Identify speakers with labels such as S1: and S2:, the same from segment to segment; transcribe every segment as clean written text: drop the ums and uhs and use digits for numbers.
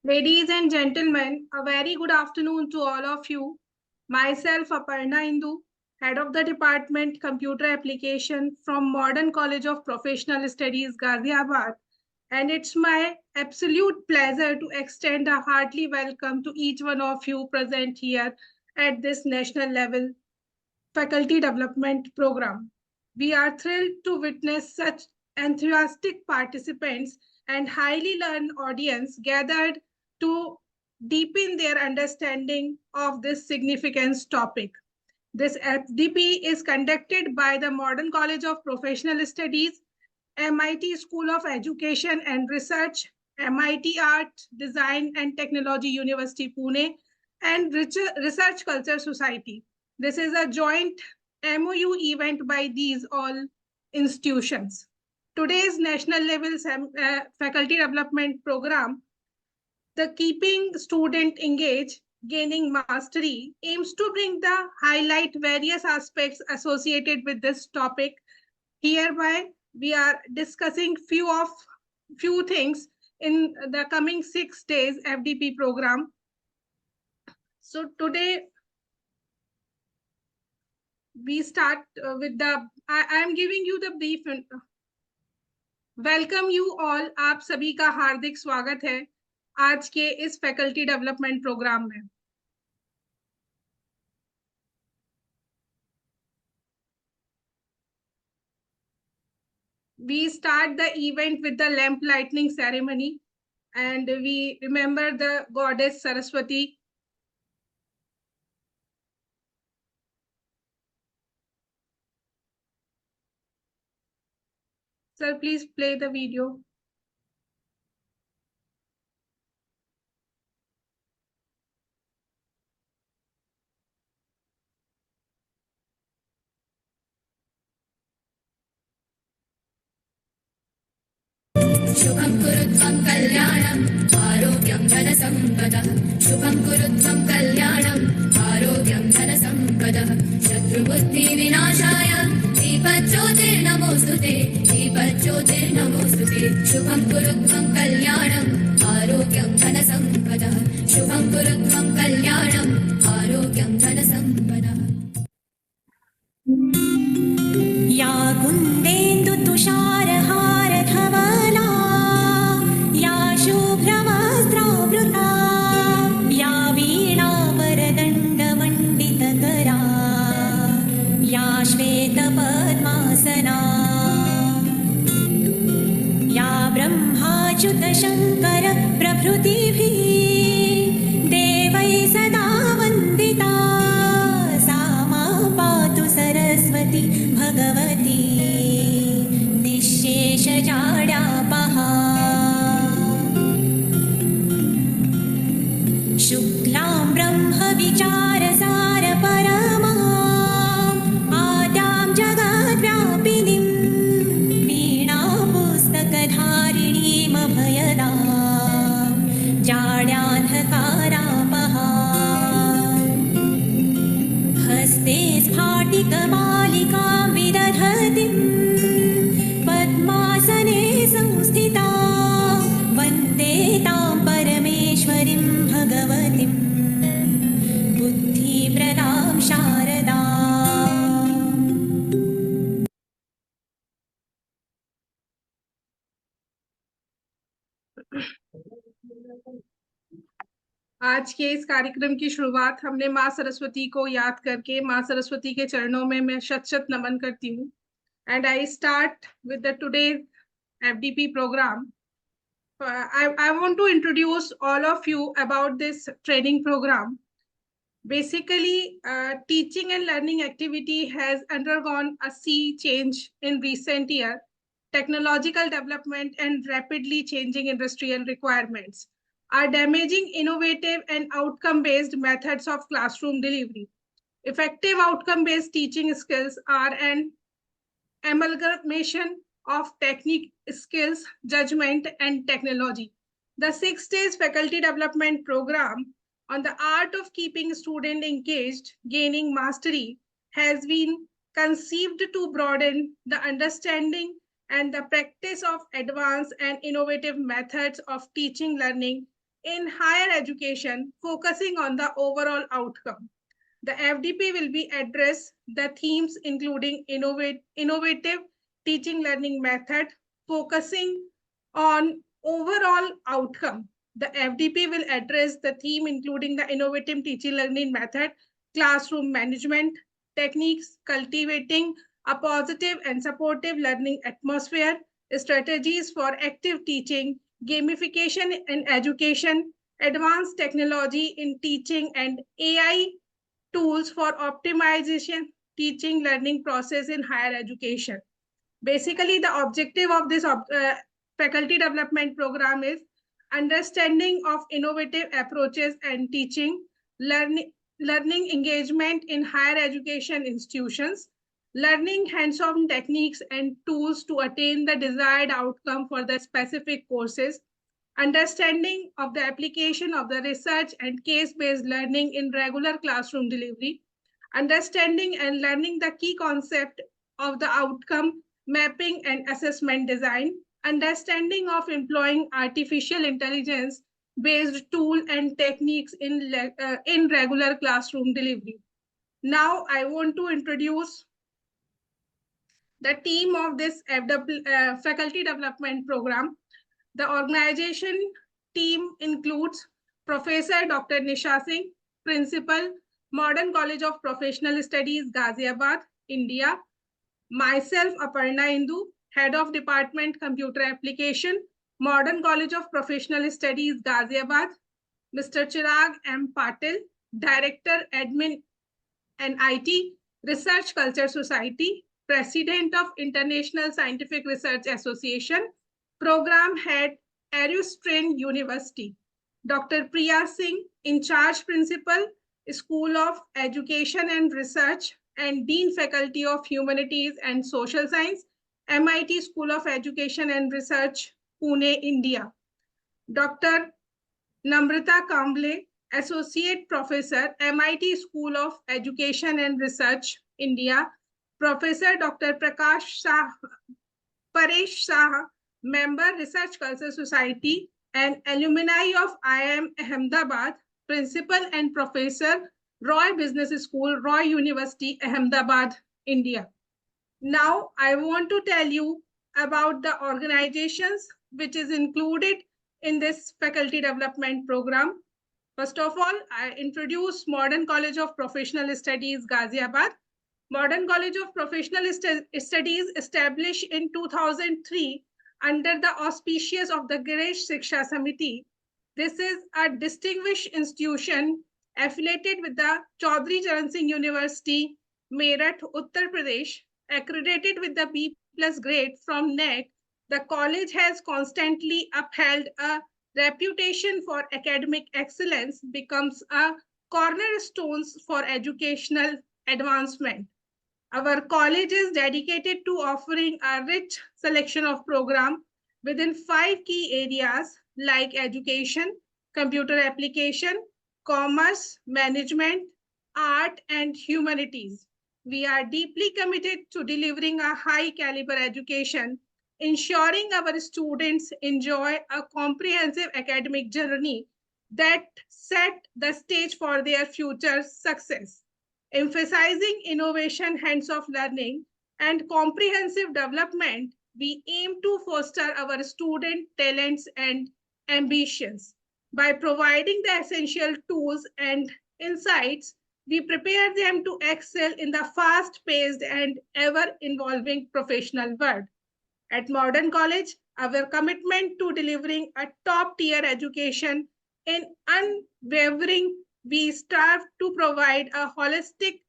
S1: Ladies and gentlemen, a very good afternoon to all of you. Myself, Aparna Indu, Head of the Department Computer Application from Modern College of Professional Studies, Ghaziabad. And it's my absolute pleasure to extend a hearty welcome to each one of you present here at this national level faculty development program. We are thrilled to witness such enthusiastic participants and highly learned audience gathered to deepen their understanding of this significant topic. This FDP is conducted by the Modern College of Professional Studies, MIT School of Education and Research, MIT Art, Design and Technology University Pune, and Research Culture Society. This is a joint MOU event by these all institutions. Today's national level faculty development program, the Keeping Student Engaged, Gaining Mastery, aims to bring the highlight various aspects associated with this topic. Hereby, we are discussing few things in the coming 6 days FDP program. So today we start with I am giving you the brief. Welcome you all, आप सभी का हार्दिक स्वागत है आज के इस faculty development programme में. We start the event with the lamp lighting ceremony and we remember the goddess Saraswati. Sir, please play the video.
S2: शुभं कुरुत्वं कल्याणम् आरोग्यं धनसम्पदः शुभं कुरुत्वं कल्याणम् आरोग्यं धनसम्पदः शत्रुबुद्धिविनाशाय दीपज्योतिर्नमोऽस्तुते दीपज्योतिर्नमोऽस्तुते शुभं कुरुत्वं कल्याणम् आरोग्यं धनसम्पदः शुभं कुरुत्वं कल्याणम् आरोग्यं धनसम्पदः.
S3: या कुन्देन्दु तुषारहारधवला या शुभ्रवस्त्रावृता या वीणावरदण्डमण्डितकरा या श्वेतपद्मासना या ब्रह्माच्युतशङ्कर प्रभृतिभिः देवैः सदा वन्दिता सा मा पातु सरस्वती भगवती निःशेषजाड्यापहा. शुक्लां ब्रह्मविचारसारपरमाम् आद्यां जगद्व्यापिनीं वीणापुस्तकधारिणीमभयदां जाड्यान्धकारापहा. हस्ते स्फाटिकमालिकां विदधतीं पद्मासने संस्थिता वन्दे तां परमेश्वरीं भगवतीं बुद्धिप्रदां शारदाम्.
S1: आज के इस कार्यक्रम की शुरुआत हमने माँ सरस्वती को याद करके माँ सरस्वती के चरणों में मैं शत शत नमन करती हूँ. And I start with the today FDP program. I want to introduce all of you about this training program. Basically, teaching and learning activity has undergone a sea change in recent years. Technological development and rapidly changing industrial requirements are damaging innovative and outcome-based methods of classroom delivery. Effective outcome-based teaching skills are an amalgamation of technique, skills, judgment, and technology. The 6 days faculty development program on the art of keeping students engaged, gaining mastery, has been conceived to broaden the understanding and the practice of advanced and innovative methods of teaching learning in higher education, focusing on the overall outcome. The FDP will be address the themes including innovative teaching learning method, focusing on overall outcome. The FDP will address the theme including the innovative teaching learning method, classroom management, techniques, cultivating a positive and supportive learning atmosphere, strategies for active teaching, gamification in education, advanced technology in teaching, and AI tools for optimization teaching learning process in higher education. Basically, the objective of this faculty development program is understanding of innovative approaches and teaching, learning engagement in higher education institutions, learning hands-on techniques and tools to attain the desired outcome for the specific courses, understanding of the application of the research and case-based learning in regular classroom delivery, understanding and learning the key concept of the outcome mapping and assessment design, understanding of employing artificial intelligence based tool and techniques in regular classroom delivery. Now I want to introduce the team of this faculty development program. The organization team includes Professor Dr. Nisha Singh, Principal, Modern College of Professional Studies, Ghaziabad, India. Myself, Aparna Indu, Head of Department, Computer Application, Modern College of Professional Studies, Ghaziabad. Mr. Chirag M. Patil, Director, Admin and IT, Research Culture Society, President of International Scientific Research Association, Program Head, Arustrin University. Dr. Priya Singh, In Charge Principal, School of Education and Research, and Dean Faculty of Humanities and Social Science, MIT School of Education and Research, Pune, India. Dr. Namrata Kamble, Associate Professor, MIT School of Education and Research, India. Professor Dr. Paresh Shah, Member, Research Culture Society and alumni of IIM Ahmedabad, Principal and Professor, Roy Business School, Roy University, Ahmedabad, India. Now, I want to tell you about the organizations which is included in this faculty development program. First of all, I introduce Modern College of Professional Studies, Ghaziabad. Modern College of Professional Studies established in 2003 under the auspices of the Girish Shiksha Samiti. This is a distinguished institution affiliated with the Chaudhry Charan Singh University, Meerut, Uttar Pradesh, accredited with the B+ grade from NAAC. The college has constantly upheld a reputation for academic excellence, becomes a cornerstone for educational advancement. Our college is dedicated to offering a rich selection of programs within 5 key areas like education, computer application, commerce, management, art, and humanities. We are deeply committed to delivering a high caliber education, ensuring our students enjoy a comprehensive academic journey that set the stage for their future success. Emphasizing innovation, hands-off learning, and comprehensive development, we aim to foster our student talents and ambitions. By providing the essential tools and insights, we prepare them to excel in the fast-paced and ever-evolving professional world. At Modern College, our commitment to delivering a top-tier education in unwavering, we strive to provide a holistic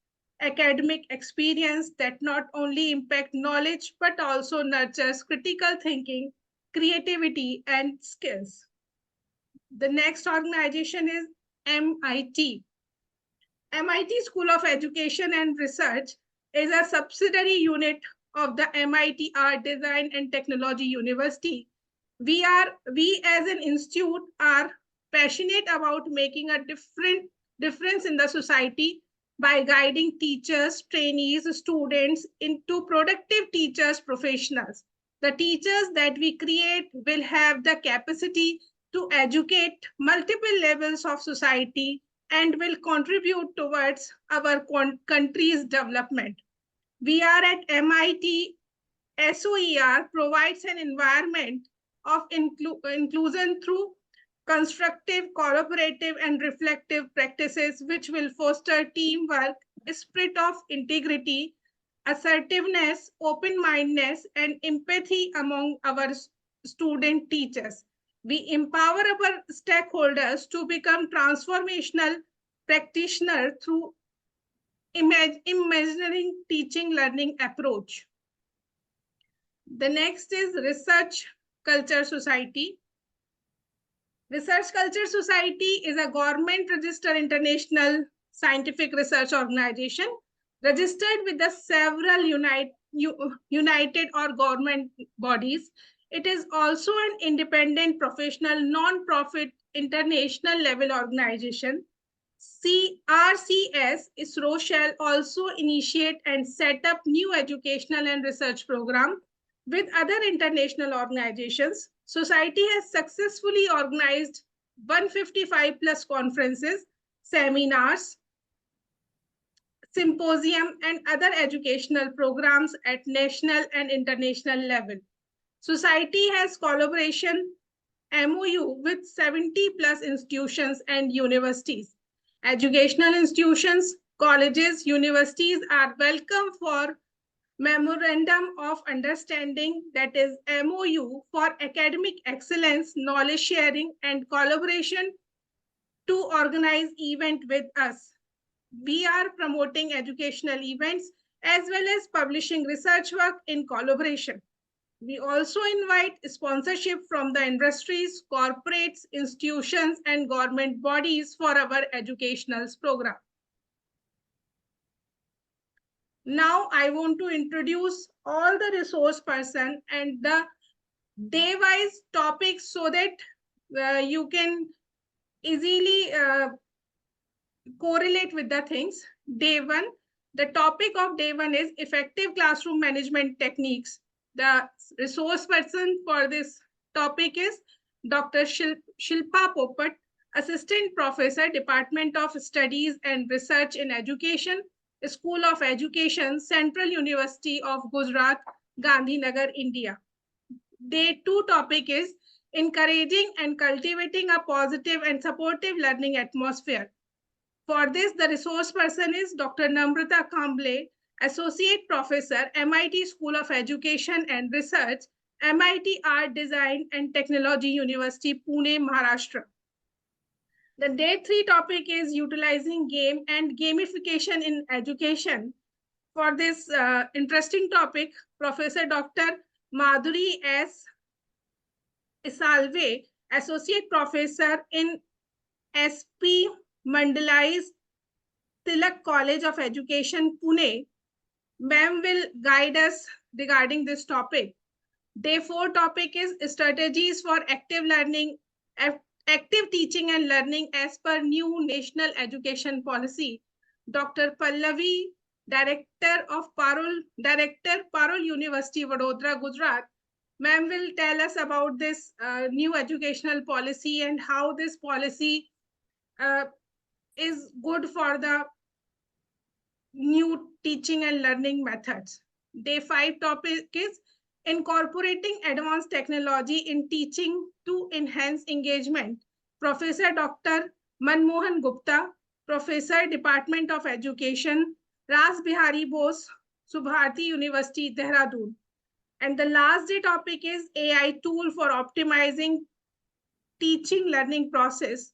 S1: academic experience that not only impacts knowledge, but also nurtures critical thinking, creativity, and skills. The next organization is MIT. MIT School of Education and Research is a subsidiary unit of the MIT Art, Design, and Technology University. We as an institute are passionate about making a difference in the society by guiding teachers, trainees, students into productive teachers, professionals. The teachers that we create will have the capacity to educate multiple levels of society and will contribute towards our country's development. We are at MIT. SOER provides an environment of inclusion through constructive, collaborative, and reflective practices which will foster teamwork, a spirit of integrity, assertiveness, open-mindedness, and empathy among our student teachers. We empower our stakeholders to become transformational practitioners through imagining teaching learning approach. The next is Research Culture Society. Research Culture Society is a government registered international scientific research organization registered with the several united or government bodies. It is also an independent professional non-profit international level organization. RCS ISRO shall also initiate and set up new educational and research program with other international organizations. Society has successfully organized 155 plus conferences, seminars, symposium, and other educational programs at national and international level. Society has collaboration MOU with 70 plus institutions and universities. Educational institutions, colleges, universities are welcome for Memorandum of Understanding, that is MOU, for academic excellence, knowledge sharing, and collaboration to organize event with us. We are promoting educational events as well as publishing research work in collaboration. We also invite sponsorship from the industries, corporates, institutions, and government bodies for our educational program. Now I want to introduce all the resource person and the day-wise topics so that you can easily correlate with the things. Day one, the topic of day one is effective classroom management techniques. The resource person for this topic is Dr. Shilpa Popat, Assistant Professor, Department of Studies and Research in Education, School of Education, Central University of Gujarat, Gandhinagar, India. Day two topic is encouraging and cultivating a positive and supportive learning atmosphere. For this, the resource person is Dr. Namrata Kamble, Associate Professor, MIT School of Education and Research, MIT Art Design and Technology University, Pune, Maharashtra. The day three topic is utilizing game and gamification in education. For this interesting topic, Professor Dr. Madhuri S. Salve, Associate Professor in SP Mandalais Tilak College of Education, Pune. Ma'am will guide us regarding this topic. Day four topic is strategies for active learning, active teaching and learning as per new national education policy. Dr. Pallavi, Director Parul University, Vadodara, Gujarat. Ma'am will tell us about this new educational policy and how this policy is good for the new teaching and learning methods. Day five topic is incorporating advanced technology in teaching to enhance engagement. Professor Dr. Manmohan Gupta, Professor, Department of Education, Ras Bihari Bose, Subharati University, Dehradun. And the last day topic is AI tool for optimizing teaching learning process.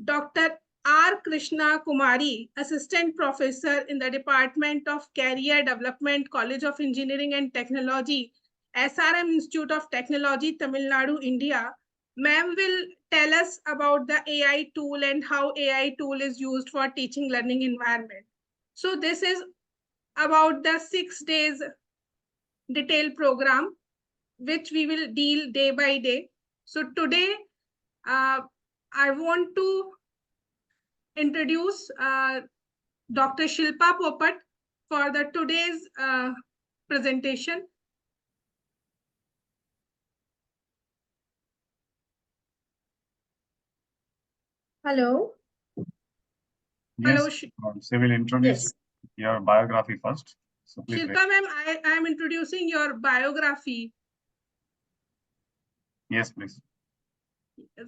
S1: Dr. R. Krishna Kumari, Assistant Professor in the Department of Career Development, College of Engineering and Technology, SRM Institute of Technology, Tamil Nadu, India. Ma'am will tell us about the AI tool and how AI tool is used for teaching learning environment. So this is about the 6 days detailed program, which we will deal day by day. So today, I want to introduce Dr. Shilpa Popat for the today's presentation. Hello.
S4: Yes,
S1: Hello,
S4: so we'll introduce your biography first. So please wait.
S1: Shilpa ma'am, I am introducing your biography.
S4: Yes, please.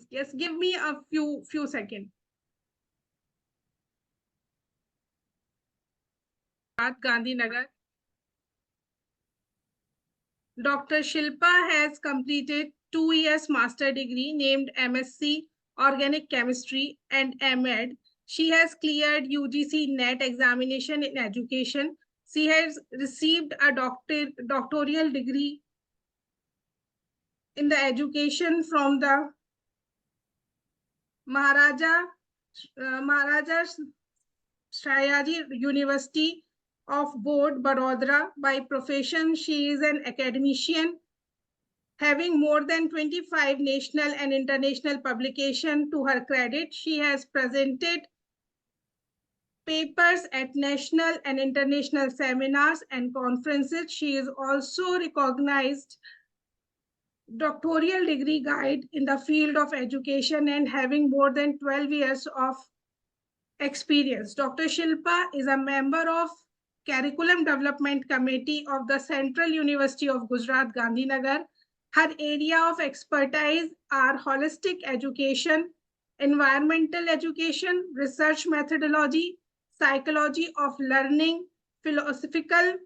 S1: Yes, give me a few seconds. Gandhinagar. Dr. Shilpa has completed 2 years master degree named MSc Organic Chemistry and MEd. She has cleared UGC NET examination in education. She has received a doctoral degree in the education from the Maharaja Shayaji University of Board, Barodara. By profession, she is an academician, having more than 25 national and international publications to her credit. She has presented papers at national and international seminars and conferences. She is also recognized doctoral degree guide in the field of education and having more than 12 years of experience. Dr. Shilpa is a member of Curriculum Development Committee of the Central University of Gujarat, Gandhinagar. Her area of expertise are holistic education, environmental education, research methodology, psychology of learning, philosophical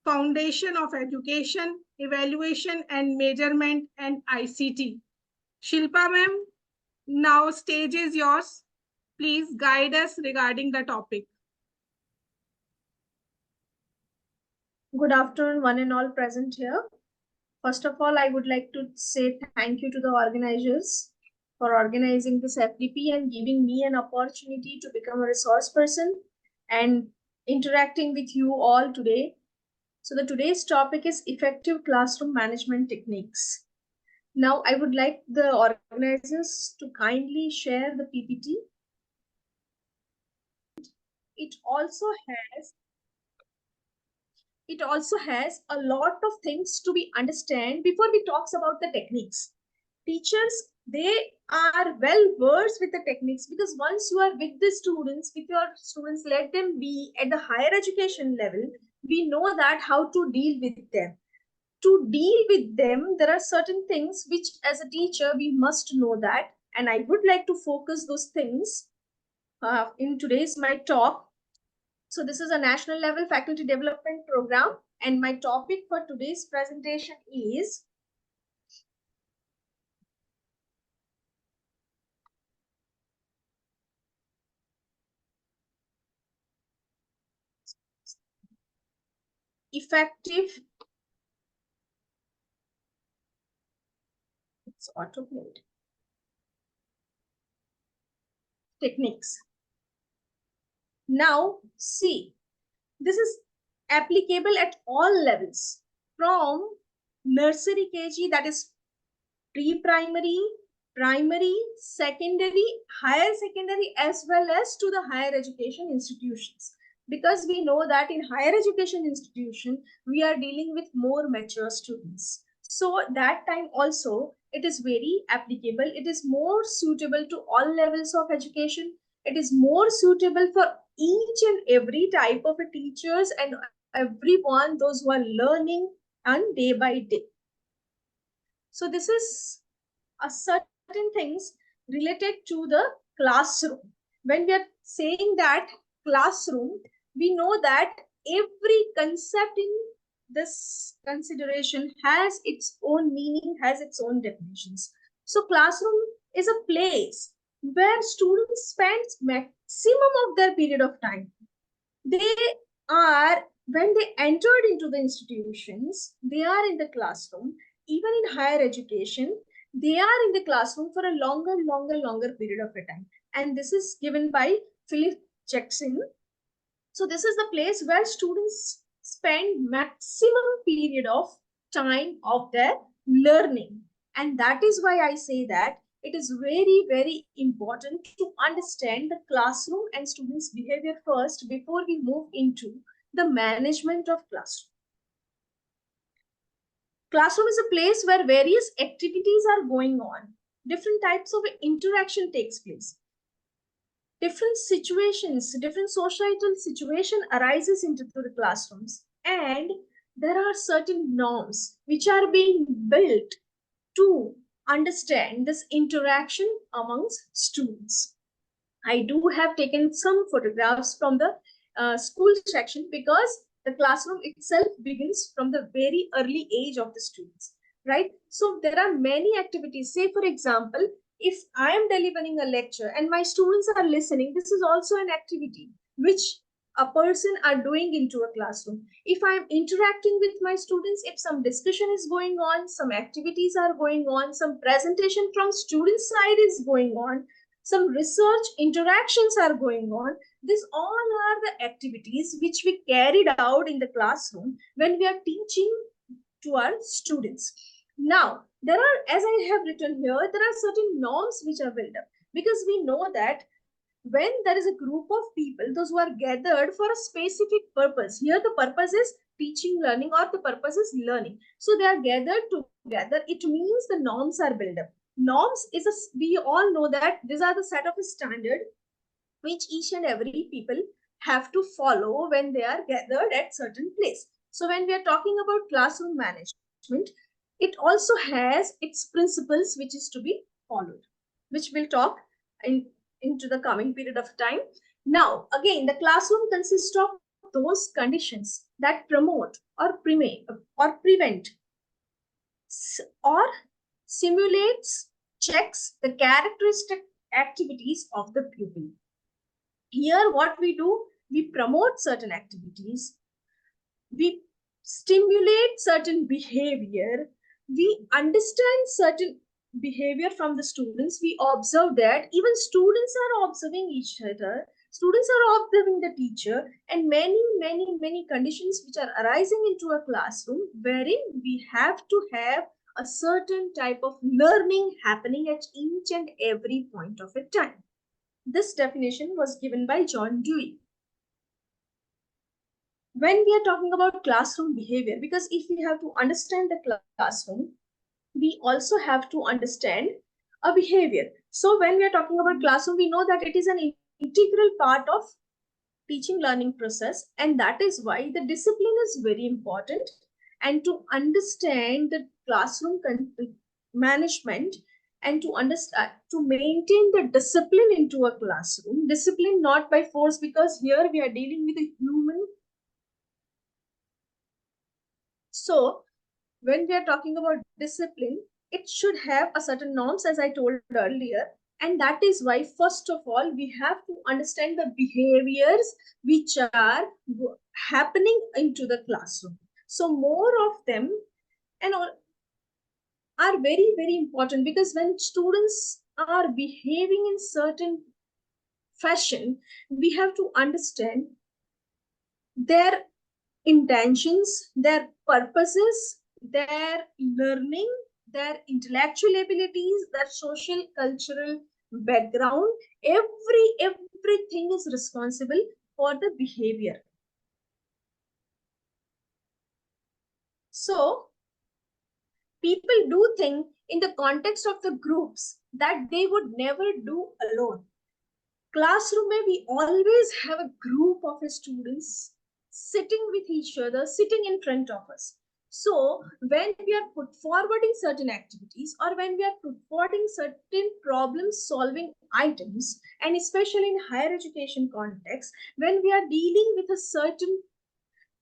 S1: foundation of education, evaluation and measurement, and ICT. Shilpa ma'am, now stage is yours. Please guide us regarding the topic.
S5: Good afternoon, one and all present here. First of all, I would like to say thank you to the organizers for organizing this FDP and giving me an opportunity to become a resource person and interacting with you all today. So today's topic is effective classroom management techniques. Now, I would like the organizers to kindly share the PPT. It also has a lot of things to be understand before we talks about the techniques. Teachers, they are well versed with the techniques because once you are with the students, let them be at the higher education level, we know that how to deal with them. To deal with them, there are certain things which as a teacher we must know that, and I would like to focus those things in today's my talk. So this is a national level faculty development program, and my topic for today's presentation is effective, it's autoplayed, techniques. Now, see, this is applicable at all levels from nursery KG, that is pre-primary, primary, secondary, higher secondary, as well as to the higher education institutions. Because we know that in higher education institution, we are dealing with more mature students. So that time also, it is very applicable. It is more suitable to all levels of education. It is more suitable for each and every type of a teachers and everyone, those who are learning and day by day. So this is a certain things related to the classroom. When we are saying that classroom, we know that every concept in this consideration has its own meaning, has its own definitions. So classroom is a place where students spend maximum of their period of time. They are, when they entered into the institutions, they are in the classroom. Even in higher education, they are in the classroom for a longer period of a time. And this is given by Philip Jackson. So this is the place where students spend maximum period of time of their learning. And that is why I say that it is very important to understand the classroom and students' behavior first before we move into the management of classroom. Classroom is a place where various activities are going on. Different types of interaction takes place. different situations, different societal situation arises into the classrooms, and there are certain norms which are being built to understand this interaction amongst students. I do have taken some photographs from the school section because the classroom itself begins from the very early age of the students, right? So there are many activities. Say, for example, if I am delivering a lecture and my students are listening, this is also an activity which a person are doing into a classroom. If I'm interacting with my students, if some discussion is going on, some activities are going on, some presentation from student side is going on, some research interactions are going on. These all are the activities which we carried out in the classroom when we are teaching to our students. Now, there are, as I have written here, there are certain norms which are built up, because we know that when there is a group of people, those who are gathered for a specific purpose, here the purpose is teaching, learning, or the purpose is learning. So they are gathered together. It means the norms are built up. Norms is we all know that these are the set of standard which each and every people have to follow when they are gathered at certain place. So when we are talking about classroom management, it also has its principles which is to be followed, which we'll talk into the coming period of time. Now, again, the classroom consists of those conditions that promote or prevent or simulates, checks the characteristic activities of the pupil. Here, what we do, we promote certain activities, we stimulate certain behavior, we understand certain behavior from the students. We observe that even students are observing each other, students are observing the teacher, and many conditions which are arising into a classroom wherein we have to have a certain type of learning happening at each and every point of a time. This definition was given by John Dewey. When we are talking about classroom behavior, because if we have to understand the classroom, we also have to understand a behavior. So when we are talking about classroom, we know that it is an integral part of teaching learning process, and that is why the discipline is very important. And to understand the classroom management and to understand, to maintain the discipline into a classroom, discipline not by force, because here we are dealing with a human. So when we are talking about discipline, it should have a certain norms, as I told earlier. And that is why, first of all, we have to understand the behaviors which are happening into the classroom. So more of them and all are very important, because when students are behaving in certain fashion, we have to understand their intentions, their purposes, their learning, their intellectual abilities, their social cultural background. Everything is responsible for the behavior. So people do think in the context of the groups that they would never do alone. Classroom may we always have a group of students sitting with each other, sitting in front of us. So when we are put forwarding certain activities, or when we are put forwarding certain problem solving items, and especially in higher education context, when we are dealing with a certain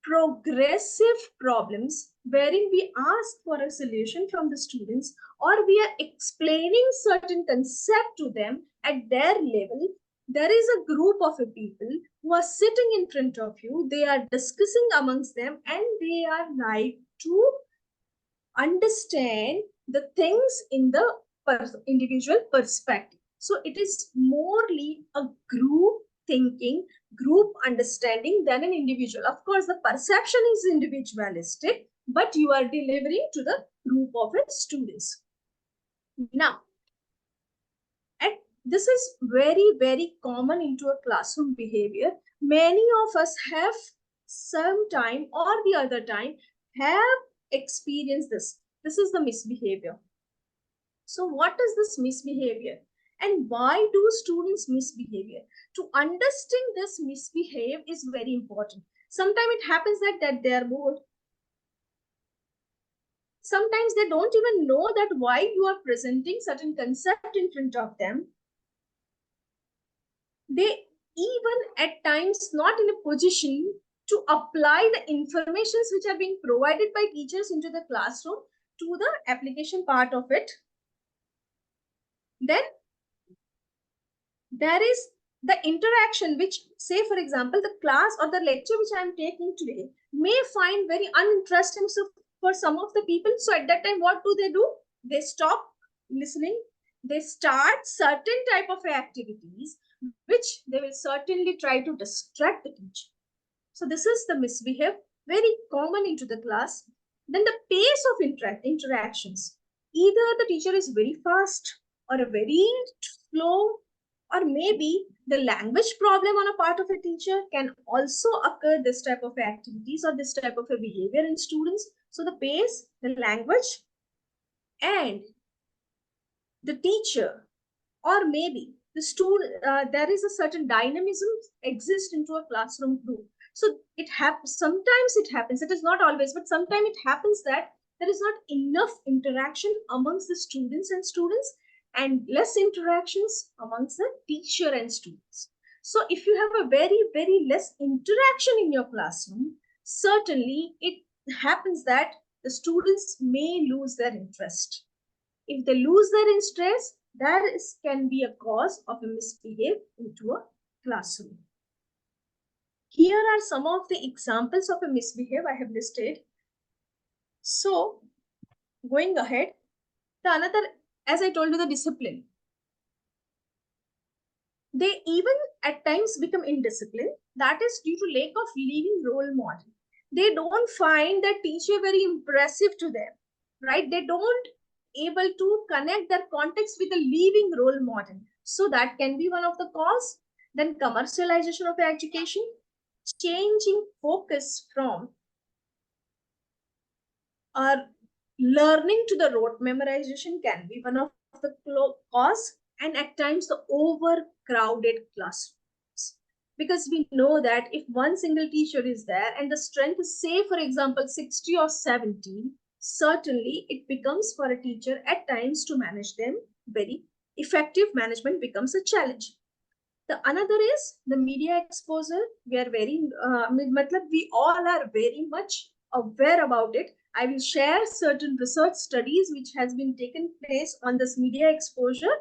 S5: progressive problems wherein we ask for a solution from the students, or we are explaining certain concept to them at their level, there is a group of people who are sitting in front of you, they are discussing amongst them, and they are like to understand the things in the individual perspective. So it is morely a group thinking, group understanding than an individual. Of course, the perception is individualistic, but you are delivering to the group of students. Now, this is very common into a classroom behavior. Many of us have some time or the other time have experienced this. This is the misbehavior. So what is this misbehavior? And why do students misbehave? To understand this misbehave is very important. Sometimes it happens that they are bored. Sometimes they don't even know that why you are presenting certain concept in front of them. They even at times not in a position to apply the informations which are being provided by teachers into the classroom to the application part of it. Then there is the interaction which, say for example, the class or the lecture which I am taking today may find very uninteresting for some of the people. So at that time, what do? They stop listening. They start certain type of activities which they will certainly try to distract the teacher. So this is the misbehave, very common into the class. Then the pace of interactions. Either the teacher is very fast or a very slow, or maybe the language problem on a part of a teacher can also occur this type of activities or this type of a behavior in students. So the pace, the language, and the teacher, or maybe the student, there is a certain dynamism exist into a classroom group. So it happens, sometimes it happens, it is not always, but sometimes it happens that there is not enough interaction amongst the students and less interactions amongst the teacher and students. So if you have a very, very less interaction in your classroom, certainly it happens that the students may lose their interest. If they lose their interest, that can be a cause of a misbehave into a classroom. Here are some of the examples of a misbehave I have listed. So going ahead, the another, as I told you, the discipline. They even at times become indisciplined. That is due to lack of living role model. They don't find the teacher very impressive to them, right? They don't able to connect their context with a living role model. So that can be one of the cause. Then commercialization of education, changing focus from learning to the rote memorization can be one of the cause, and at times the overcrowded classrooms. Because we know that if one single teacher is there and the strength is, say for example 60 or 70, certainly it becomes for a teacher at times to manage them very effective. Management becomes a challenge. The another is the media exposure. We are very, we all are very much aware about it. I will share certain research studies which has been taken place on this media exposure.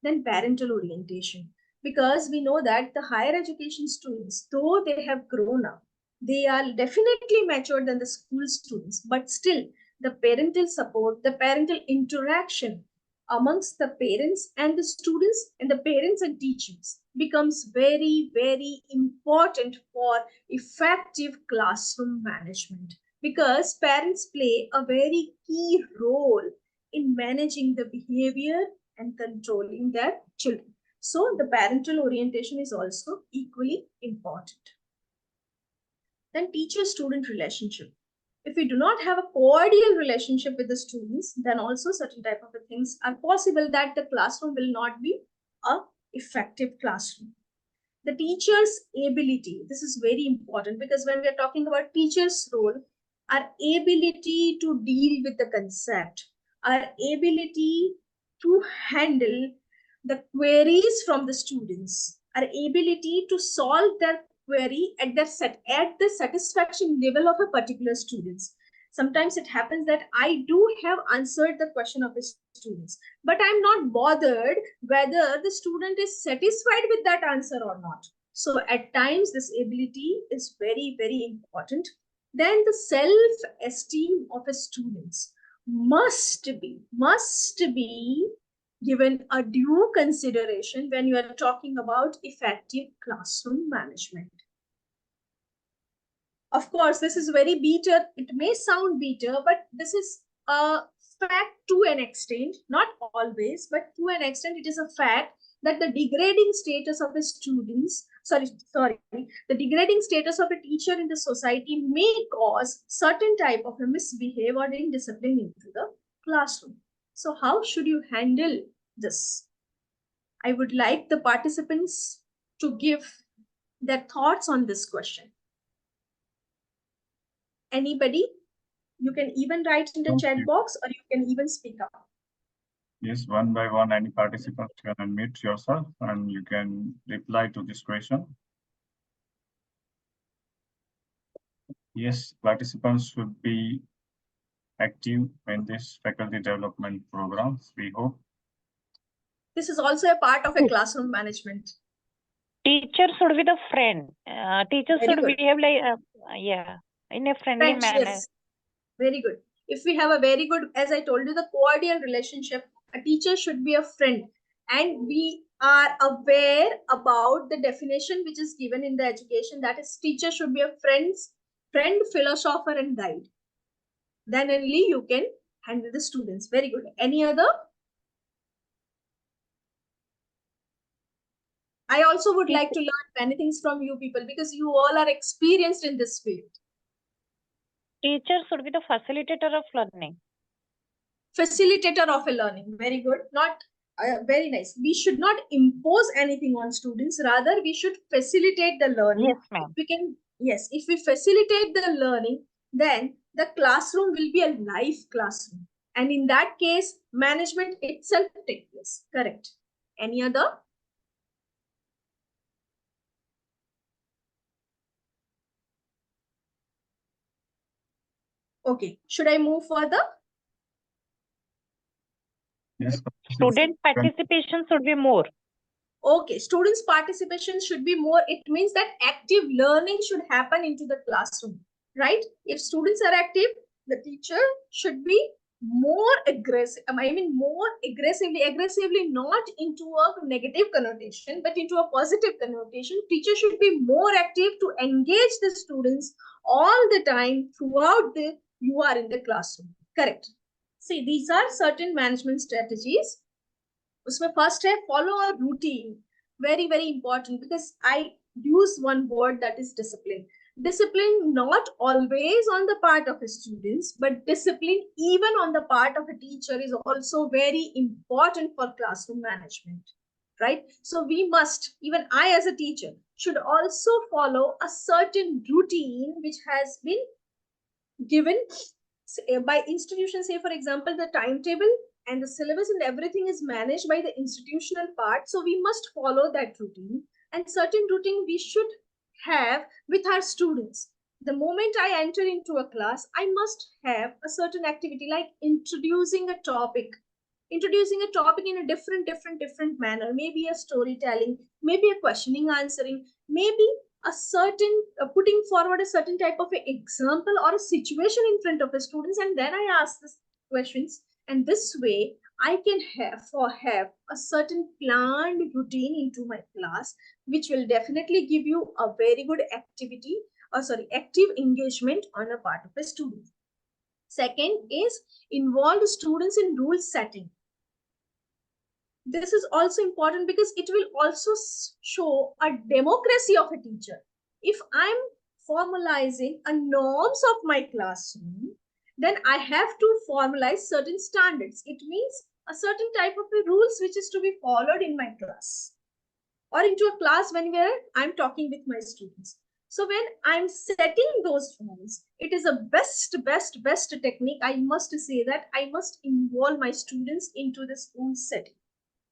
S5: Then parental orientation, because we know that the higher education students, though they have grown up, they are definitely matured than the school students, but still the parental support, the parental interaction amongst the parents and the students and the parents and teachers becomes very, very important for effective classroom management, because parents play a very key role in managing the behavior and controlling their children. So the parental orientation is also equally important. Then teacher-student relationship. If we do not have a cordial relationship with the students, then also certain type of things are possible that the classroom will not be an effective classroom. The teacher's ability, this is very important, because when we are talking about teacher's role, our ability to deal with the concept, our ability to handle the queries from the students, our ability to solve their query at the satisfaction level of a particular students. Sometimes it happens that I do have answered the question of the students, but I'm not bothered whether the student is satisfied with that answer or not. So at times this ability is very, very important. Then the self-esteem of a students must be given a due consideration when you are talking about effective classroom management. Of course, this is very bitter. It may sound bitter, but this is a fact to an extent, not always, but to an extent, it is a fact that the degrading status of the students, the degrading status of a teacher in the society may cause certain type of a misbehavior or indiscipline into the classroom. So how should you handle this? I would like the participants to give their thoughts on this question. Anybody? You can even write in the chat box or you can even speak up.
S4: Yes, one by one, any participant can unmute yourself and you can reply to this question. Yes, participants should be active in this faculty development programs, we hope.
S5: This is also a part of a classroom management.
S6: Teacher should be the friend. Teachers
S5: Very
S6: should
S5: good.
S6: behave like, yeah, in a friendly
S5: Friends,
S6: manner.
S5: yes. Very good. If we have a very good, as I told you, the cordial relationship, a teacher should be a friend. And we are aware about the definition which is given in the education, that is, teacher should be a friend, philosopher, and guide. Then only you can handle the students. Very good. Any other? I also would like to learn many things from you people because you all are experienced in this field.
S6: Teacher should be the facilitator of learning.
S5: Facilitator of a learning. Very good. Not very nice. We should not impose anything on students. Rather, we should facilitate the learning.
S6: Yes, ma'am.
S5: If we facilitate the learning, then the classroom will be a live classroom. And in that case, management itself takes place. Correct. Any other? Okay. Should I move further?
S4: Yes.
S6: Student participation should be more.
S5: Okay, students' participation should be more. It means that active learning should happen into the classroom, right? If students are active, the teacher should be more aggressive. More aggressively, not into a negative connotation, but into a positive connotation. Teacher should be more active to engage the students all the time throughout you are in the classroom. Correct. See, these are certain management strategies. उसमें first है follow a routine. Very, very important, because I use one word, that is discipline. Discipline not always on the part of the students, but discipline even on the part of a teacher is also very important for classroom management, right? So we must, even I as a teacher, should also follow a certain routine which has been given by institution. Say, for example, the timetable and the syllabus and everything is managed by the institutional part. So we must follow that routine, and certain routine we should have with our students. The moment I enter into a class, I must have a certain activity like introducing a topic in a different manner, maybe a storytelling, maybe a questioning, answering, maybe a certain putting forward a certain type of an example or a situation in front of the students, and then I ask the questions. And this way I can have a certain planned routine into my class, which will definitely give you a very good active engagement on a part of a student. Second is involve students in rule setting. This is also important because it will also show a democracy of a teacher. If I'm formalizing a norms of my classroom, then I have to formalize certain standards. It means a certain type of rules which is to be followed in my class or into a class when I'm talking with my students. So when I'm setting those rules, it is a best technique. I must say that I must involve my students into this rule setting.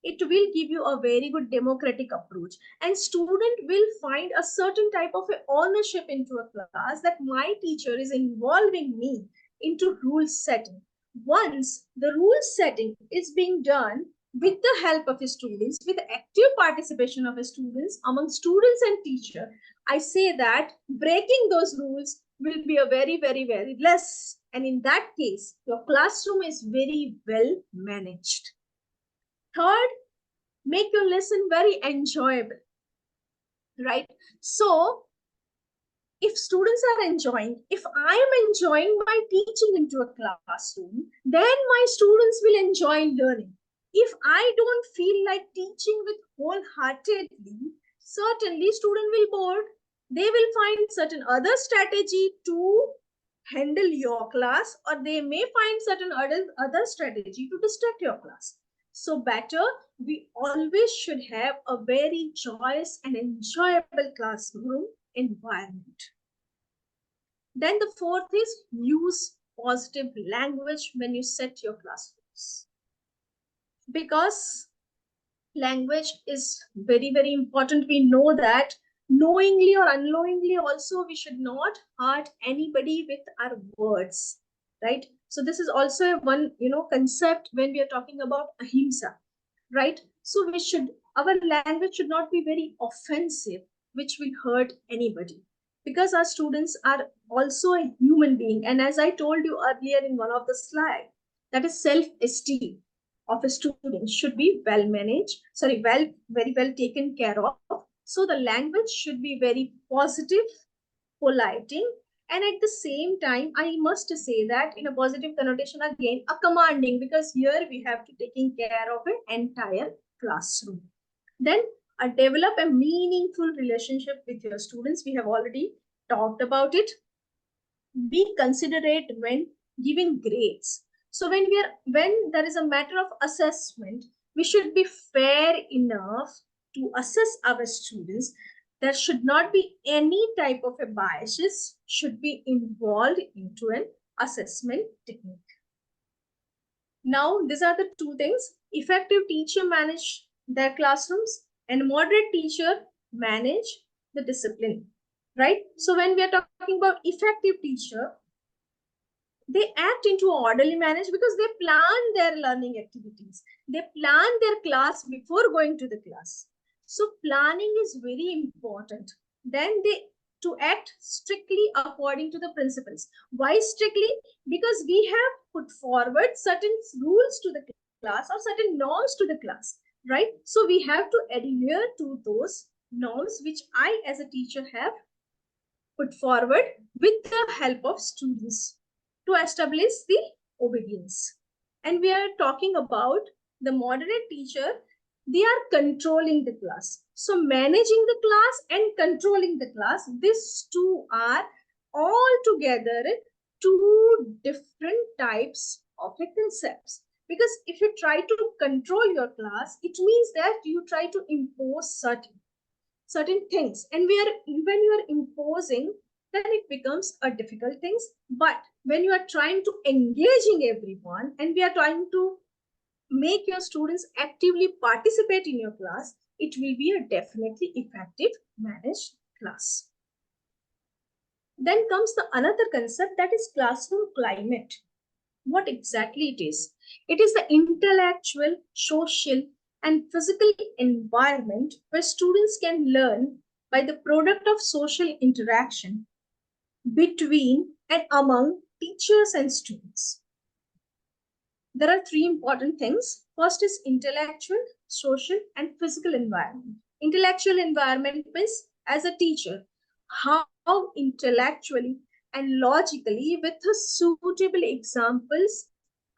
S5: It will give you a very good democratic approach, and student will find a certain type of ownership into a class, that my teacher is involving me into rule setting. Once the rule setting is being done with the help of the students, with the active participation of the students, among students and teacher, I say that breaking those rules will be a very less. And in that case, your classroom is very well managed. Third, make your lesson very enjoyable, right? So if students are enjoying, if I am enjoying my teaching into a classroom, then my students will enjoy learning. If I don't feel like teaching with wholeheartedly, certainly student will bored. They will find certain other strategy to handle your class, or they may find certain other strategy to distract your class. So better we always should have a very joyous and enjoyable classroom environment. Then the fourth is use positive language when you set your classrooms. Because language is very, very important. We know that knowingly or unknowingly also we should not hurt anybody with our words, right? So this is also one, concept when we are talking about ahimsa, right? So our language should not be very offensive, which will hurt anybody, because our students are also a human being. And as I told you earlier in one of the slides, that is self-esteem of a student should be very well taken care of. So the language should be very positive, politing, and at the same time, I must say that in a positive connotation again, a commanding, because here we have to taking care of an entire classroom. Then develop a meaningful relationship with your students. We have already talked about it. Be considerate when giving grades. So when there is a matter of assessment, we should be fair enough to assess our students. There should not be any type of a biases should be involved into an assessment technique. Now, these are the two things. Effective teacher manage their classrooms and moderate teacher manage the discipline, right? So when we are talking about effective teacher, they act into orderly manner because they plan their learning activities. They plan their class before going to the class. So planning is very important. Then to act strictly according to the principles. Why strictly? Because we have put forward certain rules to the class or certain norms to the class, right? So we have to adhere to those norms which I as a teacher have put forward with the help of students to establish the obedience. And we are talking about the moderate teacher. They are controlling the class. So managing the class and controlling the class, these two are altogether two different types of concepts. Because if you try to control your class, it means that you try to impose certain things. And when you are imposing, then it becomes a difficult thing. But when you are trying to engaging everyone and we are trying to make your students actively participate in your class, it will be a definitely effective managed class. Then comes the another concept, that is classroom climate. What exactly it is? It is the intellectual, social, and physical environment where students can learn by the product of social interaction between and among teachers and students. There are three important things. First is intellectual, social, and physical environment. Intellectual environment means as a teacher, how intellectually and logically with suitable examples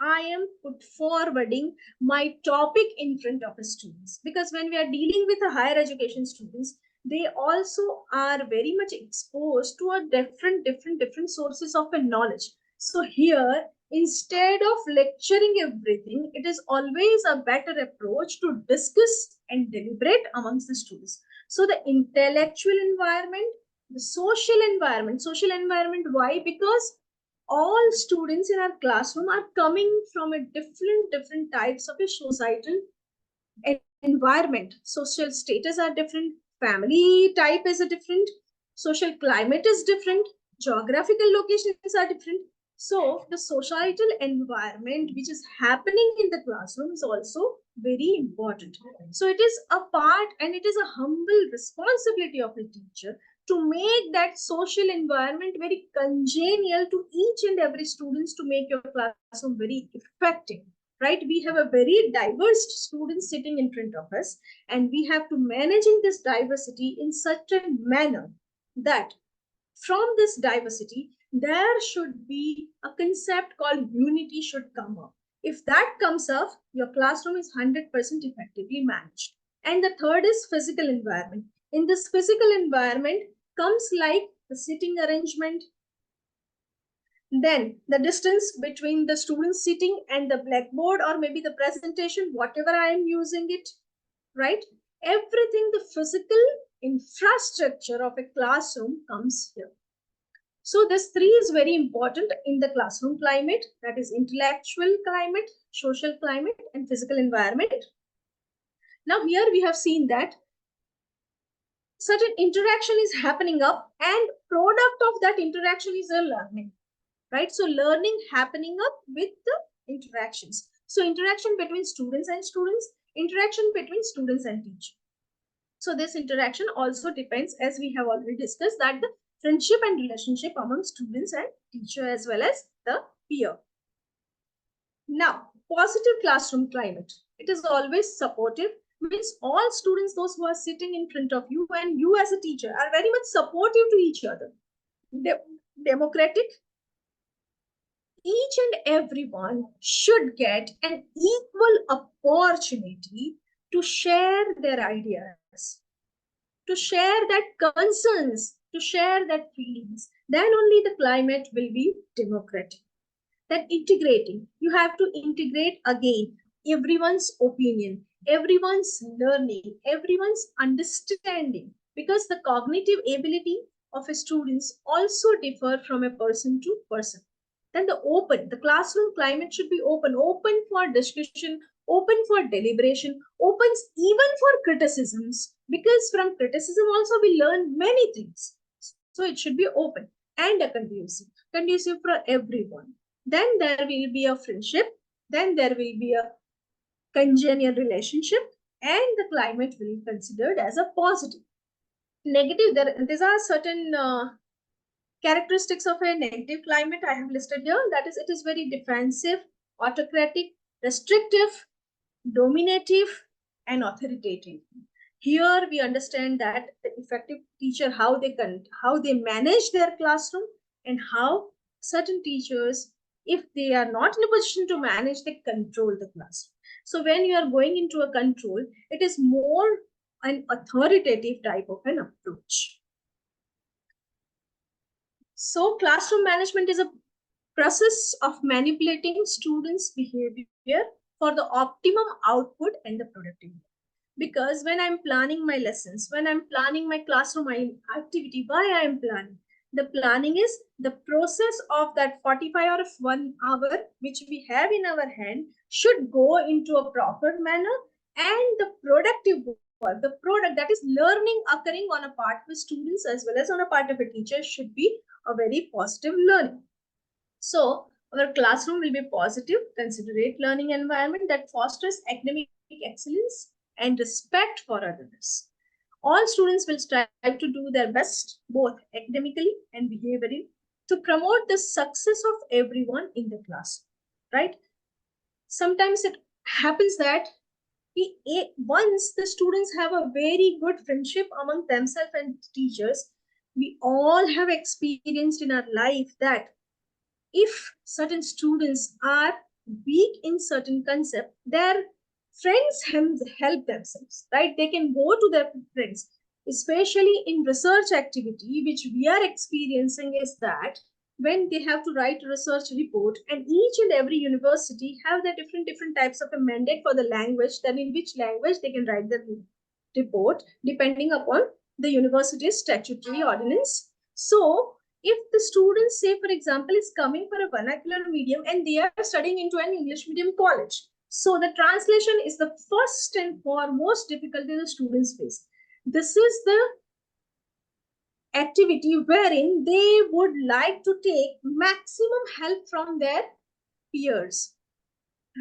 S5: I am put forwarding my topic in front of the students. Because when we are dealing with the higher education students, they also are very much exposed to a different sources of knowledge. So here, instead of lecturing everything, it is always a better approach to discuss and deliberate amongst the students. So the intellectual environment, the social environment, why? Because all students in our classroom are coming from a different types of a societal environment. Social status are different, family type is a different, social climate is different, geographical locations are different. So the societal environment which is happening in the classroom is also very important. So it is a part and it is a humble responsibility of a teacher to make that social environment very congenial to each and every students to make your classroom very effective, right? We have a very diverse students sitting in front of us, and we have to managing this diversity in such a manner that from this diversity, there should be a concept called unity should come up. If that comes up, your classroom is 100% effectively managed. And the third is physical environment. In this physical environment comes like the sitting arrangement, Then the distance between the students sitting and the blackboard, or maybe the presentation, whatever I am using it, right? Everything, the physical infrastructure of a classroom comes here. So this three is very important in the classroom climate, that is intellectual climate, social climate, and physical environment. Now here we have seen that certain interaction is happening up, and product of that interaction is a learning, right? So learning happening up with the interactions. So interaction between students and students, interaction between students and teacher. So this interaction also depends, as we have already discussed, that the friendship and relationship among students and teacher as well as the peer. Now, positive classroom climate. It is always supportive, means all students, those who are sitting in front of you and you as a teacher, are very much supportive to each other. Democratic. Each and everyone should get an equal opportunity to share their ideas, to share that concerns, to share that feelings. Then only the climate will be democratic. Then integrating. You have to integrate again everyone's opinion, everyone's learning, everyone's understanding, because the cognitive ability of a students also differ from a person to person. Then the classroom climate should be open for discussion, open for deliberation, open even for criticisms, because from criticism also we learn many things. So it should be open and conducive for everyone. Then there will be a friendship, then there will be a congenial relationship, and the climate will be considered as a positive. Negative, these are certain characteristics of a negative climate I have listed here. That is, it is very defensive, autocratic, restrictive, dominative, and authoritative. Here we understand that the effective teacher, how they manage their classroom, and how certain teachers, if they are not in a position to manage, they control the classroom. So when you are going into a control, it is more an authoritative type of an approach. So classroom management is a process of manipulating students' behavior for the optimum output and the productivity. Because when I'm planning my lessons, when I'm planning my classroom activity, why I am planning? The planning is the process of that 45 or 1 hour which we have in our hand should go into a proper manner, and the productive work, the product, that is learning occurring on a part of the students as well as on a part of a teacher, should be a very positive learning. So our classroom will be positive, considerate learning environment that fosters academic excellence and respect for others. All students will strive to do their best, both academically and behaviorally, to promote the success of everyone in the class, right? Sometimes it happens that once the students have a very good friendship among themselves and teachers, we all have experienced in our life that if certain students are weak in certain concept, their friends help themselves, right? They can go to their friends, especially in research activity, which we are experiencing is that when they have to write a research report, and each and every university have the different types of a mandate for the language, then in which language they can write the report depending upon the university's statutory ordinance. So if the students, say for example, is coming for a vernacular medium and they are studying into an English medium college, so the translation is the first and foremost difficulty the students face. This is the activity wherein they would like to take maximum help from their peers,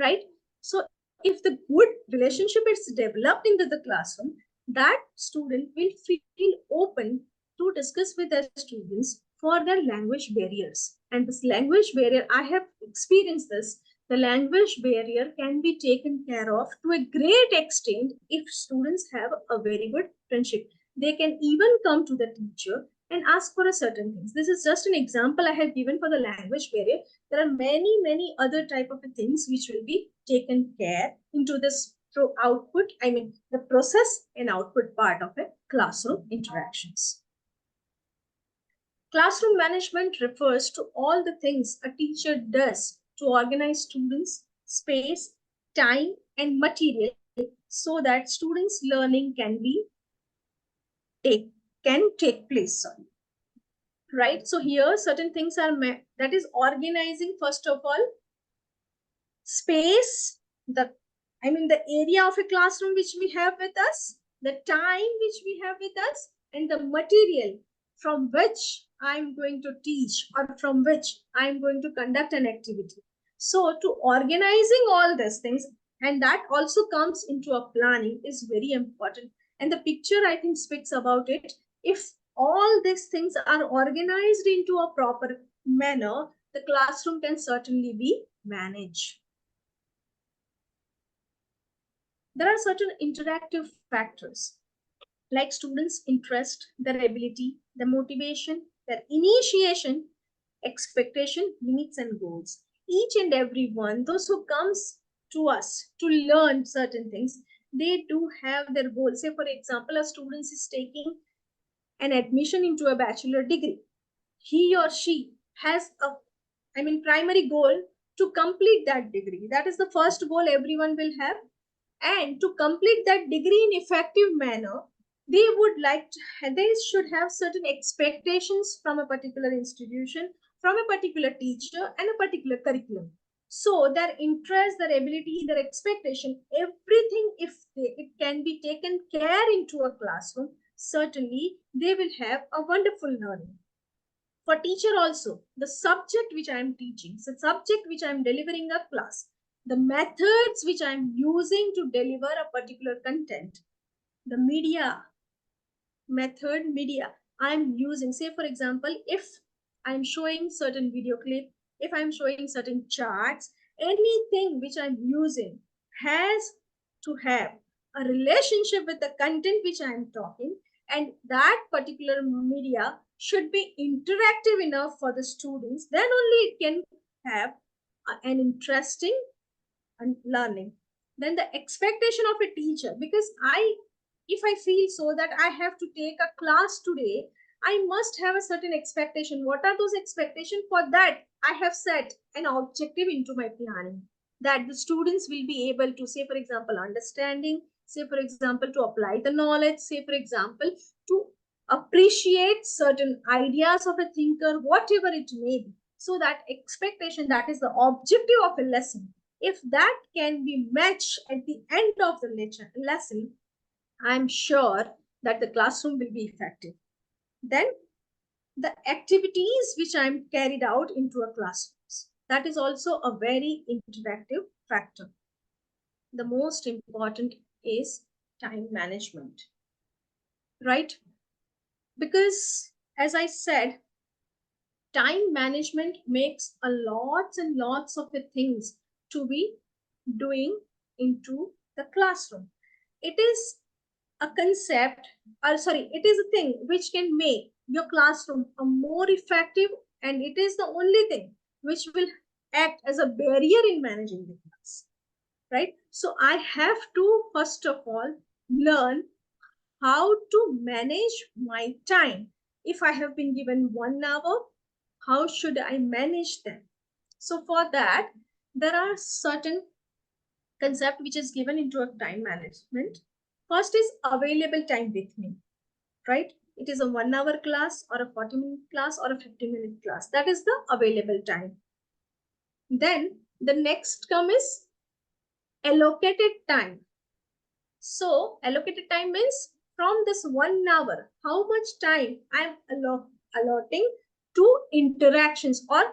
S5: right? So if the good relationship is developed into the classroom, that student will feel open to discuss with their students for their language barriers. And this language barrier, I have experienced this, the language barrier can be taken care of to a great extent if students have a very good friendship. They can even come to the teacher and ask for a certain things. This is just an example I have given for the language barrier. There are many other type of things which will be taken care into this output, the process and output part of a classroom interactions. Classroom management refers to all the things a teacher does to organize students, space, time, and material so that students' learning can take place. Sorry. Right? So here certain things are met. That is organizing, first of all, space, the area of a classroom which we have with us, the time which we have with us, and the material from which I'm going to teach or from which I'm going to conduct an activity. So to organizing all these things, and that also comes into a planning, is very important. And the picture, I think, speaks about it. If all these things are organized into a proper manner, the classroom can certainly be managed. There are certain interactive factors like students' interest, their ability, their motivation, their initiation, expectation, limits, and goals. Each and every one, those who comes to us to learn certain things, they do have their goals. Say, for example, a student is taking an admission into a bachelor degree. He or she has a, primary goal to complete that degree. That is the first goal everyone will have. And to complete that degree in effective manner, they should have certain expectations from a particular institution, from a particular teacher, and a particular curriculum. So their interest, their ability, their expectation, everything, if it can be taken care into a classroom, certainly they will have a wonderful learning. For teacher also, the subject which I am teaching, the subject which I am delivering a class, the methods which I am using to deliver a particular content, the media I am using. Say, for example, if I am showing certain video clip, if I am showing certain charts, anything which I am using has to have a relationship with the content which I am talking, and that particular media should be interactive enough for the students. Then only it can have an interesting and learning. Then the expectation of a teacher, because if I feel so that I have to take a class today, I must have a certain expectation. What are those expectations? For that, I have set an objective into my planning, that the students will be able to, say, for example, understanding, say, for example, to apply the knowledge, say, for example, to appreciate certain ideas of a thinker, whatever it may be. So that expectation, that is the objective of a lesson. If that can be matched at the end of the lesson, I'm sure that the classroom will be effective. Then the activities which I'm carried out into a classroom, that is also a very interactive factor. The most important is time management, right? Because as I said, time management makes a lots and lots of the things to be doing into the classroom. It is a concept, it is a thing which can make your classroom a more effective, and it is the only thing which will act as a barrier in managing the class, right? So I have to, first of all, learn how to manage my time. If I have been given 1 hour, how should I manage them? So for that, there are certain concept which is given into a time management. First is available time with me, right? It is a 1 hour class or a 40-minute class or a 50-minute class. That is the available time. Then the next term is allocated time. So allocated time means from this 1 hour, how much time I am allotting to interactions or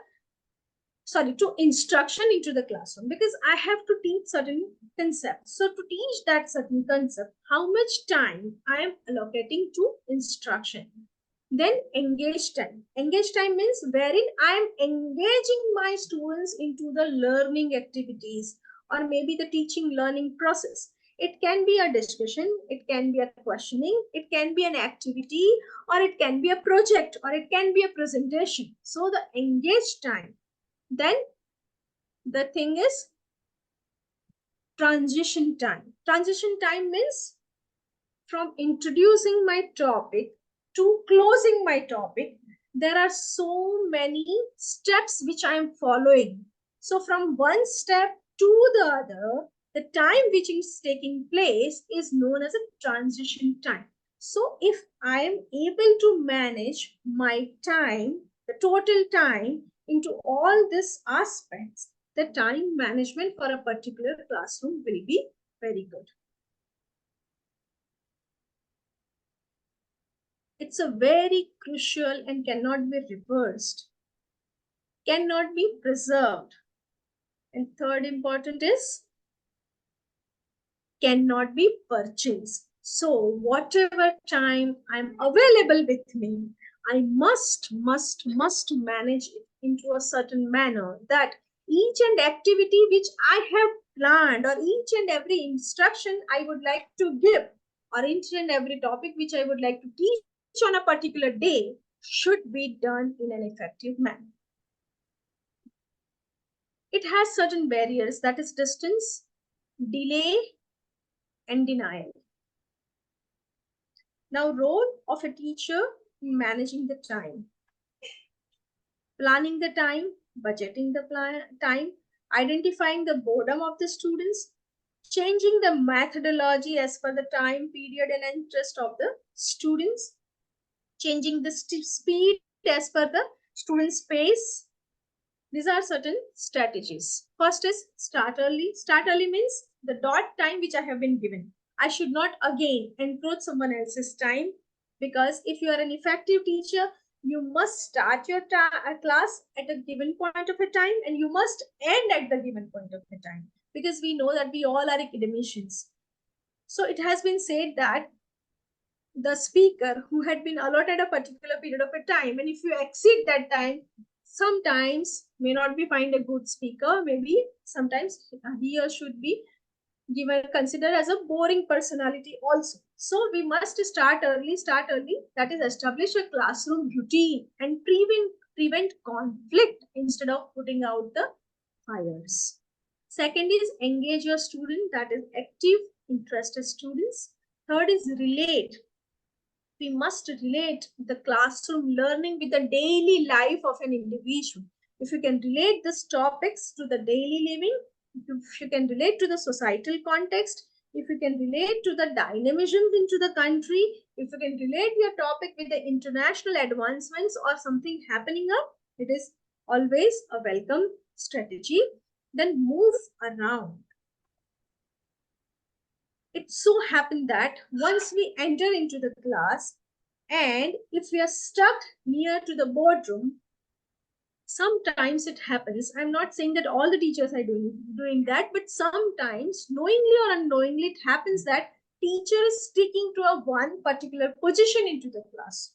S5: to instruction into the classroom, because I have to teach certain concepts. So to teach that certain concept, how much time I am allocating to instruction. Then engaged time. Engaged time means wherein I am engaging my students into the learning activities or maybe the teaching learning process. It can be a discussion, it can be a questioning, it can be an activity, or it can be a project, or it can be a presentation. So the engaged time. Then the thing is transition time. Transition time means from introducing my topic to closing my topic, there are so many steps which I am following. So from one step to the other, the time which is taking place is known as a transition time. So if I am able to manage my time, the total time into all these aspects, the time management for a particular classroom will be very good. It's a very crucial and cannot be reversed, cannot be preserved. And third important is cannot be purchased. So whatever time I'm available with me, I must manage it into a certain manner that each and activity which I have planned or each and every instruction I would like to give or each and every topic which I would like to teach on a particular day should be done in an effective manner. It has certain barriers, that is distance, delay, and denial. Now, role of a teacher in managing the time. Planning the time, budgeting the time, identifying the boredom of the students, changing the methodology as per the time period and interest of the students, changing the speed as per the student's pace. These are certain strategies. First is start early. Start early means the dot time which I have been given. I should not again encroach someone else's time, because if you are an effective teacher, you must start your class at a given point of a time and you must end at the given point of a time, because we know that we all are academicians. So it has been said that the speaker who had been allotted a particular period of a time, and if you exceed that time, sometimes may not be find a good speaker, maybe sometimes he or should be given considered as a boring personality also. So we must start early, that is establish a classroom routine and prevent conflict instead of putting out the fires. Second is engage your student, that is active, interested students. Third is relate. We must relate the classroom learning with the daily life of an individual. If you can relate these topics to the daily living, if you can relate to the societal context, if you can relate to the dynamism into the country, if you can relate your topic with the international advancements or something happening up, it is always a welcome strategy. Then move around. It so happened that once we enter into the class, and if we are stuck near to the boardroom, sometimes it happens. I'm not saying that all the teachers are doing that, but sometimes knowingly or unknowingly it happens that teacher is sticking to a one particular position into the class.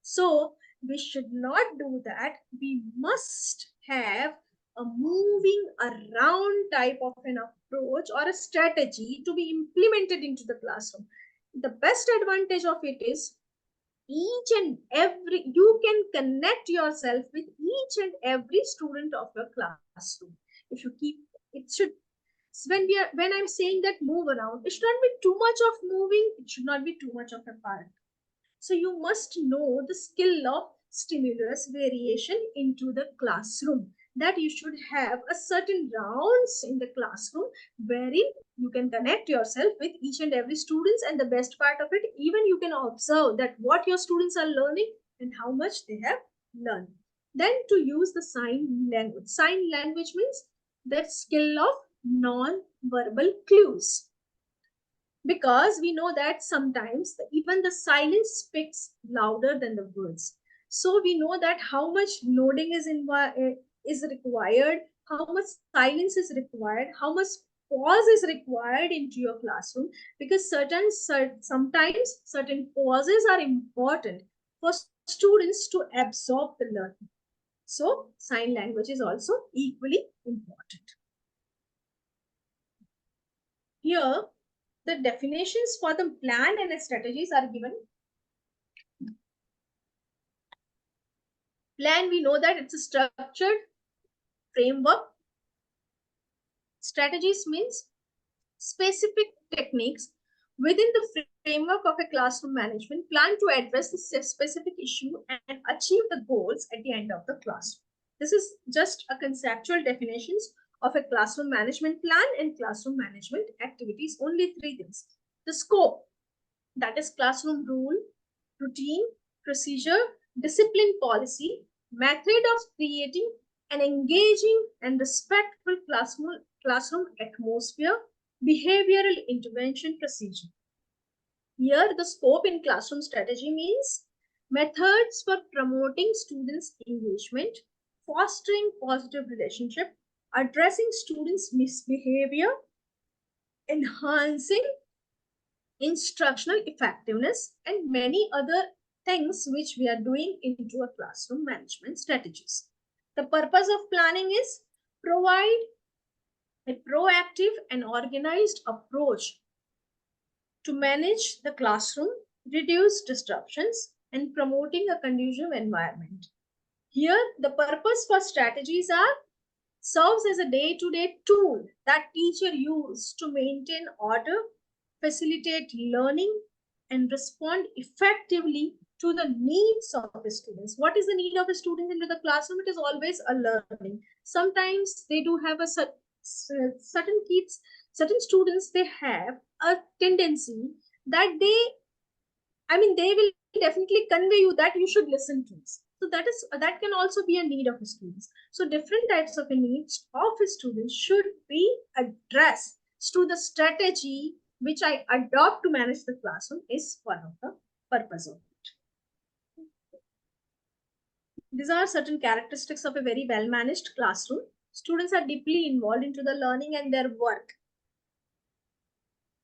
S5: So we should not do that. We must have a moving around type of an approach or a strategy to be implemented into the classroom. The best advantage of it is each and every, you can connect yourself with each and every student of your classroom. If you keep, it should, when I'm saying that move around, it should not be too much of moving, it should not be too much of a part. So you must know the skill of stimulus variation into the classroom, that you should have a certain rounds in the classroom wherein you can connect yourself with each and every students, and the best part of it, even you can observe that what your students are learning and how much they have learned. Then to use the sign language. Sign language means that skill of non-verbal clues, because we know that sometimes even the silence speaks louder than the words. So we know that how much nodding is required, how much silence is required, how much pause is required into your classroom, because sometimes certain pauses are important for students to absorb the learning. So sign language is also equally important. Here, the definitions for the plan and strategies are given. Plan, we know that it's a structured framework. Strategies means specific techniques within the framework of a classroom management plan to address the specific issue and achieve the goals at the end of the classroom. This is just a conceptual definitions of a classroom management plan and classroom management activities. Only three things. The scope, that is classroom rule, routine, procedure, discipline policy, method of creating an engaging and respectful classroom atmosphere, behavioral intervention procedure. Here, the scope in classroom strategy means methods for promoting students' engagement, fostering positive relationship, addressing students' misbehavior, enhancing instructional effectiveness, and many other things which we are doing into a classroom management strategies. The purpose of planning is provide a proactive and organized approach to manage the classroom, reduce disruptions, and promoting a conducive environment. Here, the purpose for strategies are serves as a day-to-day tool that teacher use to maintain order, facilitate learning, and respond effectively to the needs of the students. What is the need of a student into the classroom? It is always a learning. Sometimes they do have a certain kids, certain students, they have a tendency that they will definitely convey you that you should listen to us. So that can also be a need of the students. So different types of needs of a student should be addressed through the strategy which I adopt to manage the classroom is one of the purpose of it. These are certain characteristics of a very well-managed classroom. Students are deeply involved into the learning and their work.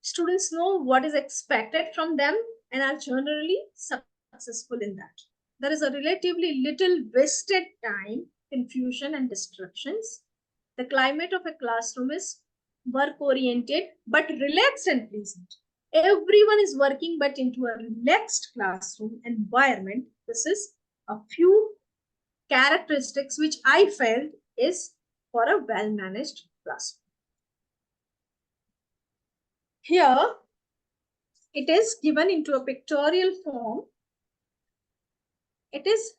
S5: Students know what is expected from them and are generally successful in that. There is a relatively little wasted time, confusion, and distractions. The climate of a classroom is work-oriented but relaxed and pleasant. Everyone is working but into a relaxed classroom environment. This is a few characteristics which I felt is for a well-managed classroom. Here, it is given into a pictorial form. It is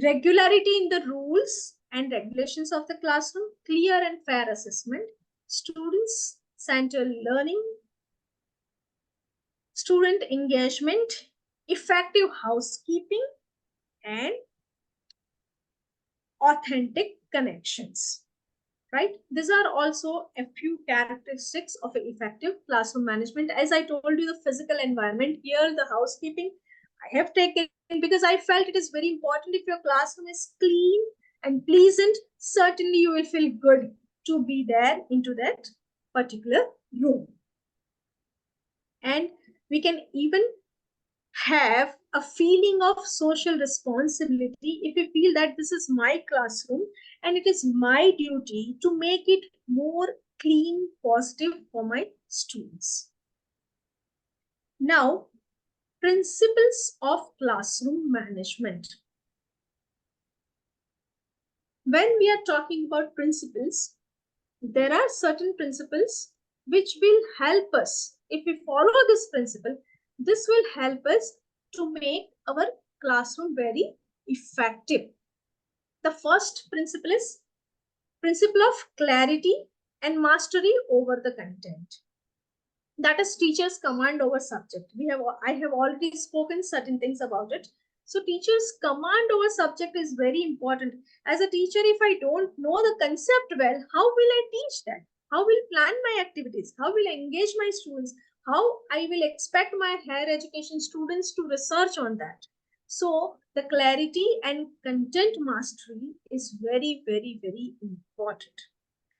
S5: regularity in the rules and regulations of the classroom, clear and fair assessment, student-centered learning, student engagement, effective housekeeping, and authentic connections. Right? These are also a few characteristics of an effective classroom management. As I told you, the physical environment, here the housekeeping I have taken because I felt it is very important. If your classroom is clean and pleasant, certainly you will feel good to be there into that particular room. And we can even have a feeling of social responsibility if we feel that this is my classroom and it is my duty to make it more clean, positive for my students. Now, principles of classroom management. When we are talking about principles, there are certain principles which will help us. If we follow this principle, this will help us to make our classroom very effective. The first principle is principle of clarity and mastery over the content. That is teachers' command over subject. I have already spoken certain things about it. So teachers' command over subject is very important. As a teacher, if I don't know the concept well, how will I teach that? How will I plan my activities? How will I engage my students? How I will expect my higher education students to research on that? So the clarity and content mastery is very, very, very important.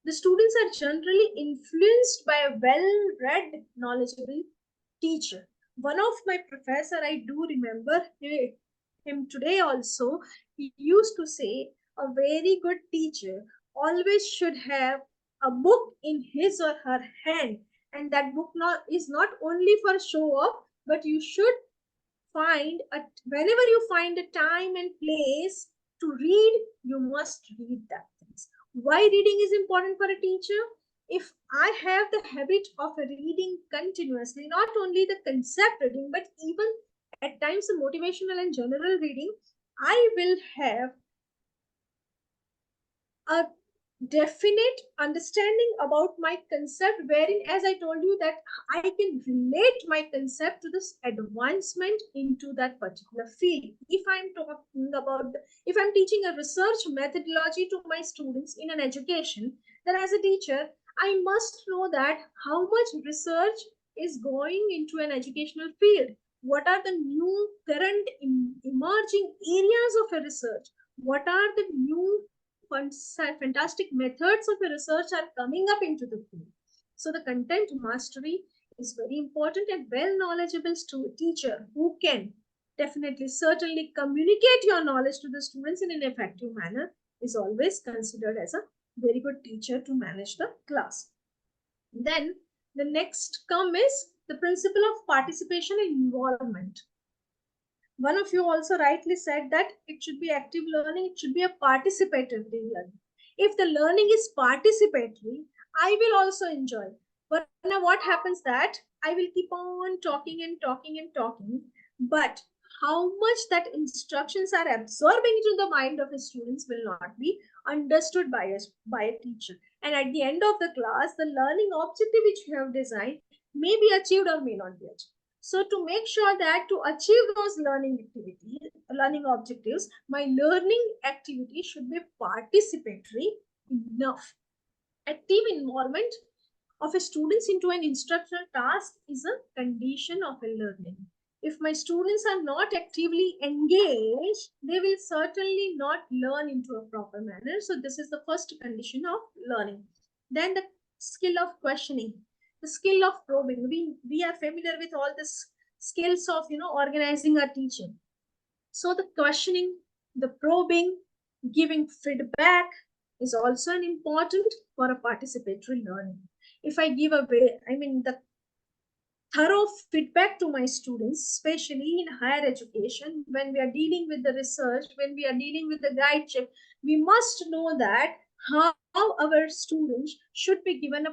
S5: The students are generally influenced by a well-read, knowledgeable teacher. One of my professor, I do remember him today also, he used to say a very good teacher always should have a book in his or her hand, and that book is not only for show off, but you should find whenever you find a time and place to read, you must read that things. Why reading is important for a teacher? if I have the habit of reading continuously, not only the concept reading, but even at times the motivational and general reading, I will have a definite understanding about my concept, wherein, as I told you, that I can relate my concept to this advancement into that particular field. If I'm talking about, if I'm teaching a research methodology to my students in an education, then as a teacher, I must know that how much research is going into an educational field. What are the new current emerging areas of a research? What are the new fantastic methods of the research are coming up into the field. So the content mastery is very important, and well knowledgeable teacher who can definitely certainly communicate your knowledge to the students in an effective manner is always considered as a very good teacher to manage the class. Then the next come is the principle of participation and involvement. One of you also rightly said that it should be active learning, it should be a participatory learning. If the learning is participatory, I will also enjoy. But now what happens that I will keep on talking and talking and talking, but how much that instructions are absorbing into the mind of the students will not be understood by a teacher. And at the end of the class, the learning objective which you have designed may be achieved or may not be achieved. So to make sure that to achieve those learning objectives, my learning activity should be participatory enough. Active involvement of a students into an instructional task is a condition of a learning. If my students are not actively engaged, they will certainly not learn into a proper manner. So this is the first condition of learning. Then the skill of questioning, the skill of probing. We are familiar with all this skills of organizing our teaching. So the questioning, the probing, giving feedback is also an important for a participatory learning. If I give away, the thorough feedback to my students, especially in higher education, when we are dealing with the research, when we are dealing with the guideship, we must know that how our students should be given a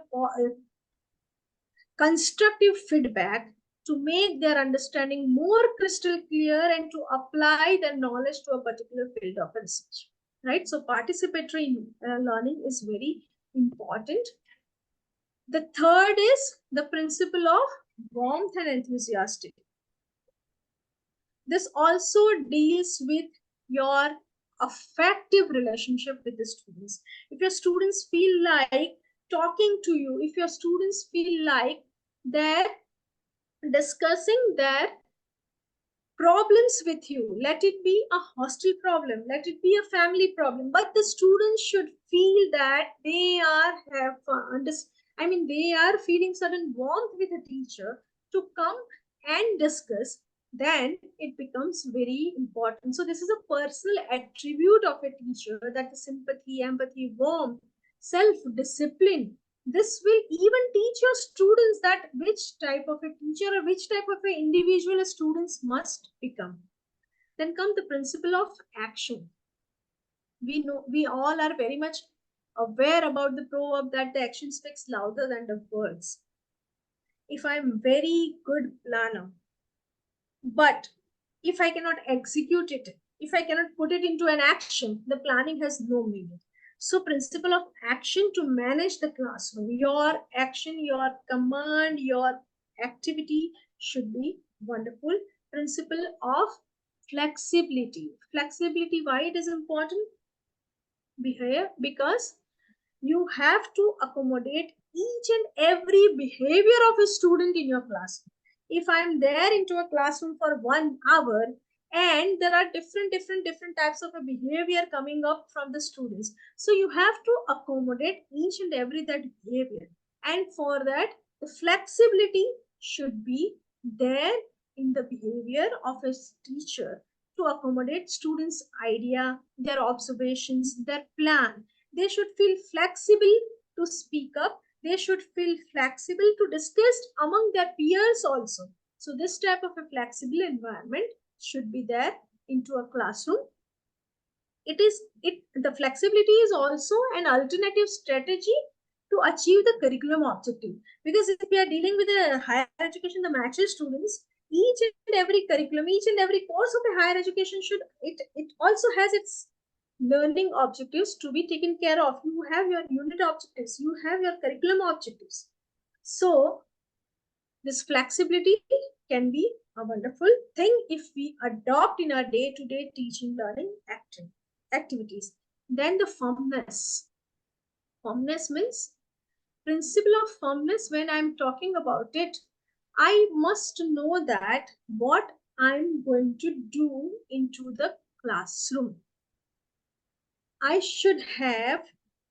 S5: constructive feedback to make their understanding more crystal clear and to apply their knowledge to a particular field of research, right? So participatory learning is very important. The third is the principle of warmth and enthusiastic. This also deals with your affective relationship with the students. If your students feel like talking to you, if your students feel like they're discussing their problems with you, let it be a hostel problem, let it be a family problem, but the students should feel that they are they are feeling certain warmth with a teacher to come and discuss, then it becomes very important. So this is a personal attribute of a teacher, that the sympathy, empathy, warmth, self-discipline. This will even teach your students that which type of a teacher or which type of an individual students must become. Then come the principle of action. We all are very much aware about the proverb that the action speaks louder than the words. If I'm very good planner, but if I cannot execute it, if I cannot put it into an action, the planning has no meaning. So principle of action to manage the classroom, your action, your command, your activity should be wonderful. Principle of flexibility. Flexibility, why it is important? Because you have to accommodate each and every behavior of a student in your classroom. If I'm there into a classroom for 1 hour and there are different types of a behavior coming up from the students, so you have to accommodate each and every that behavior, and for that the flexibility should be there in the behavior of a teacher to accommodate students' idea, their observations, their plan. They should feel flexible to speak up. They should feel flexible to discuss among their peers also. So this type of a flexible environment should be there into a classroom. The flexibility is also an alternative strategy to achieve the curriculum objective. Because if we are dealing with a higher education, the mature students, each and every curriculum, each and every course of a higher education it also has its learning objectives to be taken care of. You have your unit objectives, you have your curriculum objectives. So this flexibility can be a wonderful thing if we adopt in our day-to-day teaching learning activities. Then the firmness. Firmness means principle of firmness. When I'm talking about it, I must know that what I'm going to do into the classroom. I should have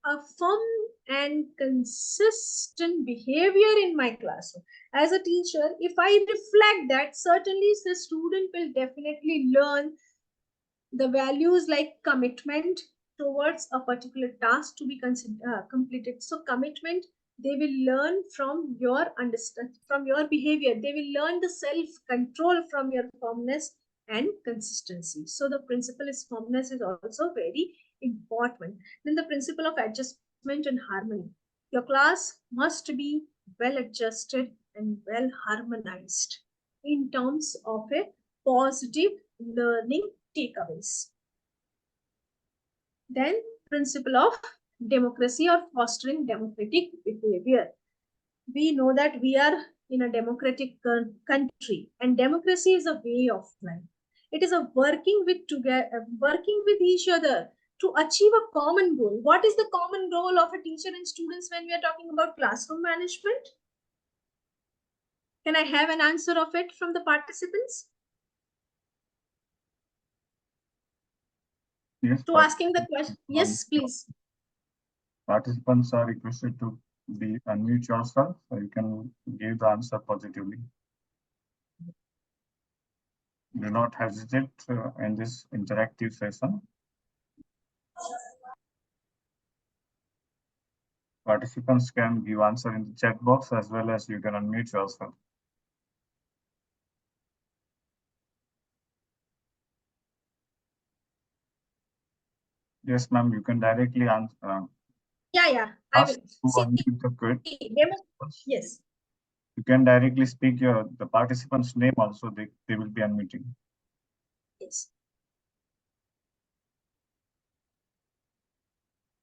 S5: a firm and consistent behavior in my classroom. As a teacher, if I reflect that, certainly the student will definitely learn the values like commitment towards a particular task to be completed. So commitment, they will learn from your from your behavior. They will learn the self-control from your firmness and consistency. So the principle is firmness is also very important. Then the principle of adjustment and harmony. Your class must be well adjusted and well harmonized in terms of a positive learning takeaways. Then principle of democracy or fostering democratic behavior. We know that we are in a democratic country, and democracy is a way of life. It is a working with each other to achieve a common goal. What is the common goal of a teacher and students when we are talking about classroom management? Can I have an answer of it from the participants?
S4: Yes.
S5: To asking the question. Yes, please.
S4: Participants are requested to be unmute yourself so you can give the answer positively. Do not hesitate in this interactive session. Participants can give answer in the chat box as well as you can unmute yourself. Yes, ma'am, you can directly answer.
S5: Yeah, I will.
S4: Unmute the queue.
S5: Yes.
S4: You can directly speak the participant's name also, they will be unmuting.
S5: Yes.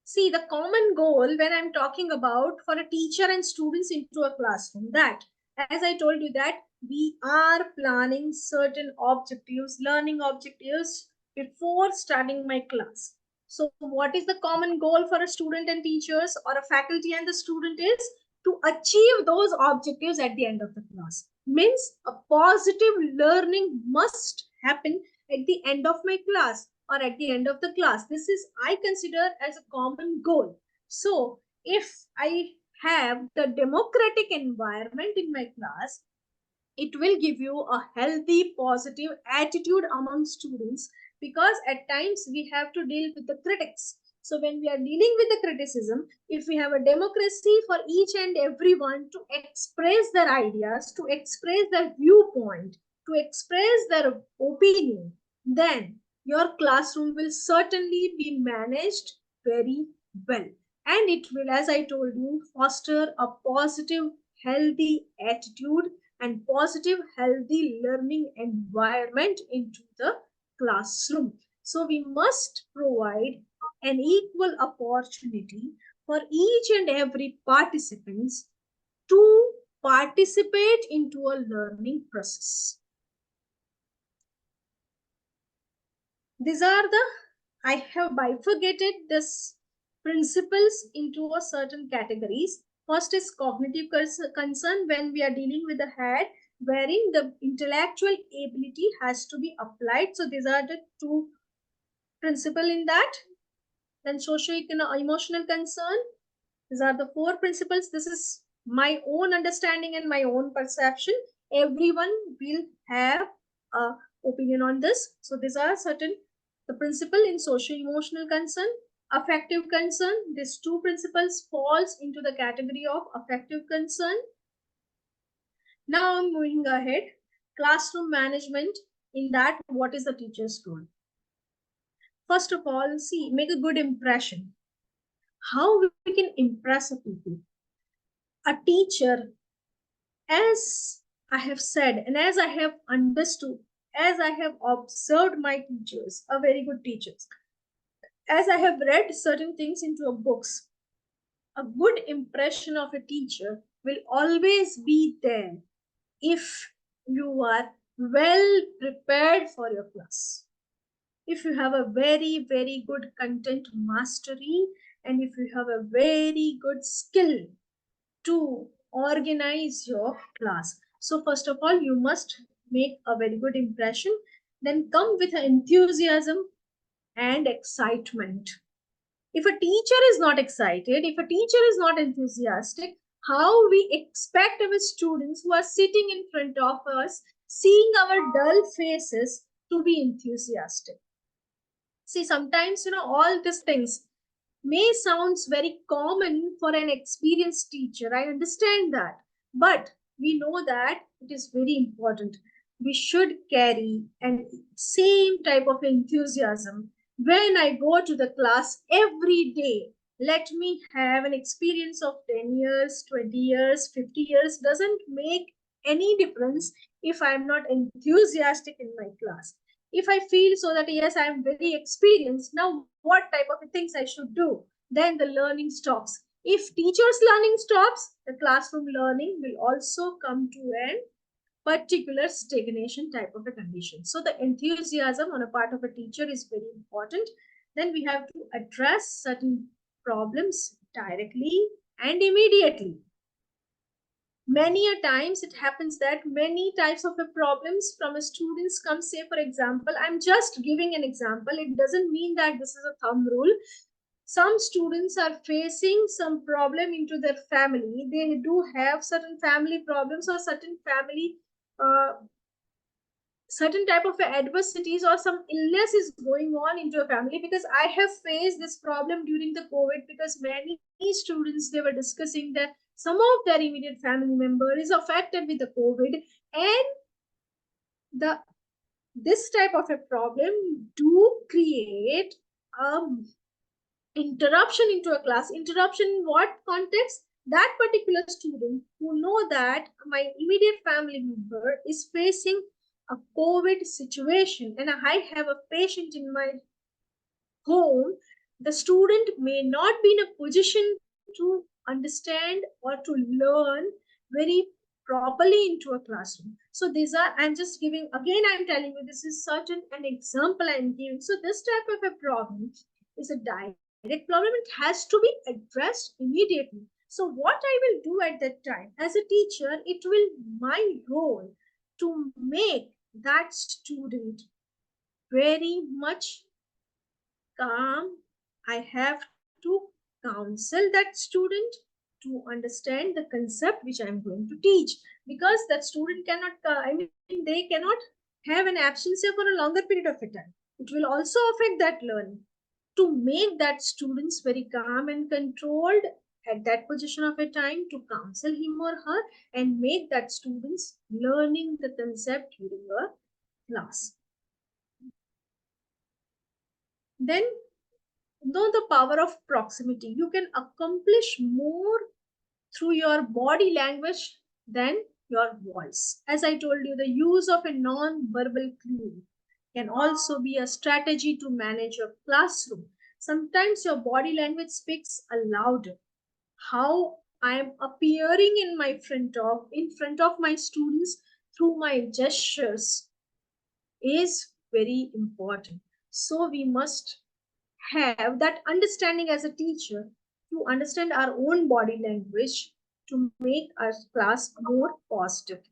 S5: See, the common goal when I'm talking about for a teacher and students into a classroom, that, as I told you, that we are planning certain objectives, learning objectives before starting my class. So what is the common goal for a student and teachers or a faculty and the student is to achieve those objectives at the end of the class. Means a positive learning must happen at the end of my class or at the end of the class. This is I consider as a common goal. So if I have the democratic environment in my class, it will give you a healthy, positive attitude among students, because at times we have to deal with the critics. So when we are dealing with the criticism, if we have a democracy for each and everyone to express their ideas, to express their viewpoint, to express their opinion, then your classroom will certainly be managed very well. And it will, as I told you, foster a positive, healthy attitude and positive, healthy learning environment into the classroom. So we must provide an equal opportunity for each and every participants to participate into a learning process. These are I have bifurcated this principles into a certain categories. First is cognitive concern, when we are dealing with the head, wherein the intellectual ability has to be applied. So these are the two principles in that. Then socio-emotional concern. These are the four principles. This is my own understanding and my own perception. Everyone will have an opinion on this. So these are certain the principle in socio-emotional concern. Affective concern, these two principles falls into the category of affective concern. Now I'm moving ahead. Classroom management, in that what is the teacher's role? First of all, see, make a good impression. How we can impress a people? a teacher, as I have said, and as I have understood, as I have observed my teachers, are very good teachers, as I have read certain things into a books, a good impression of a teacher will always be there if you are well prepared for your class. If you have a very, very good content mastery, and if you have a very good skill to organize your class. So first of all, you must make a very good impression, then come with enthusiasm and excitement. If a teacher is not excited, if a teacher is not enthusiastic, how we expect our students who are sitting in front of us, seeing our dull faces, to be enthusiastic? See, sometimes, all these things may sounds very common for an experienced teacher. I understand that. But we know that it is very important. We should carry an same type of enthusiasm. When I go to the class every day, let me have an experience of 10 years, 20 years, 50 years, doesn't make any difference if I'm not enthusiastic in my class. If I feel so that yes, I'm very experienced, now what type of things I should do, then the learning stops. If teacher's learning stops, the classroom learning will also come to an particular stagnation type of a condition. So the enthusiasm on a part of a teacher is very important. Then we have to address certain problems directly and immediately. Many a times it happens that many types of problems from a students come, say for example, I'm just giving an example, it doesn't mean that this is a thumb rule. Some students are facing some problem into their family, they do have certain family problems or certain family certain type of adversities or some illness is going on into a family, because I have faced this problem during the COVID, because many students, they were discussing that some of their immediate family member is affected with the COVID, and this type of a problem do create interruption into a class. Interruption in what context? That particular student who know that my immediate family member is facing a COVID situation and I have a patient in my home, the student may not be in a position to understand or to learn very properly into a classroom. So these are, I'm just giving, again, I'm telling you, this is certain an example I'm giving. So this type of a problem is a direct problem. It has to be addressed immediately. So what I will do at that time as a teacher, it will my role to make that student very much calm. I have to counsel that student to understand the concept which I'm going to teach, because that student cannot, they cannot have an absence for a longer period of time. It will also affect that learning. To make that students very calm and controlled at that position of a time, to counsel him or her and make that students learning the concept during your class. Then, know the power of proximity. You can accomplish more through your body language than your voice. As I told you, the use of a non-verbal clue can also be a strategy to manage your classroom. Sometimes your body language speaks aloud. How I am appearing in front of my students through my gestures is very important. So we must have that understanding as a teacher to understand our own body language to make our class more positive.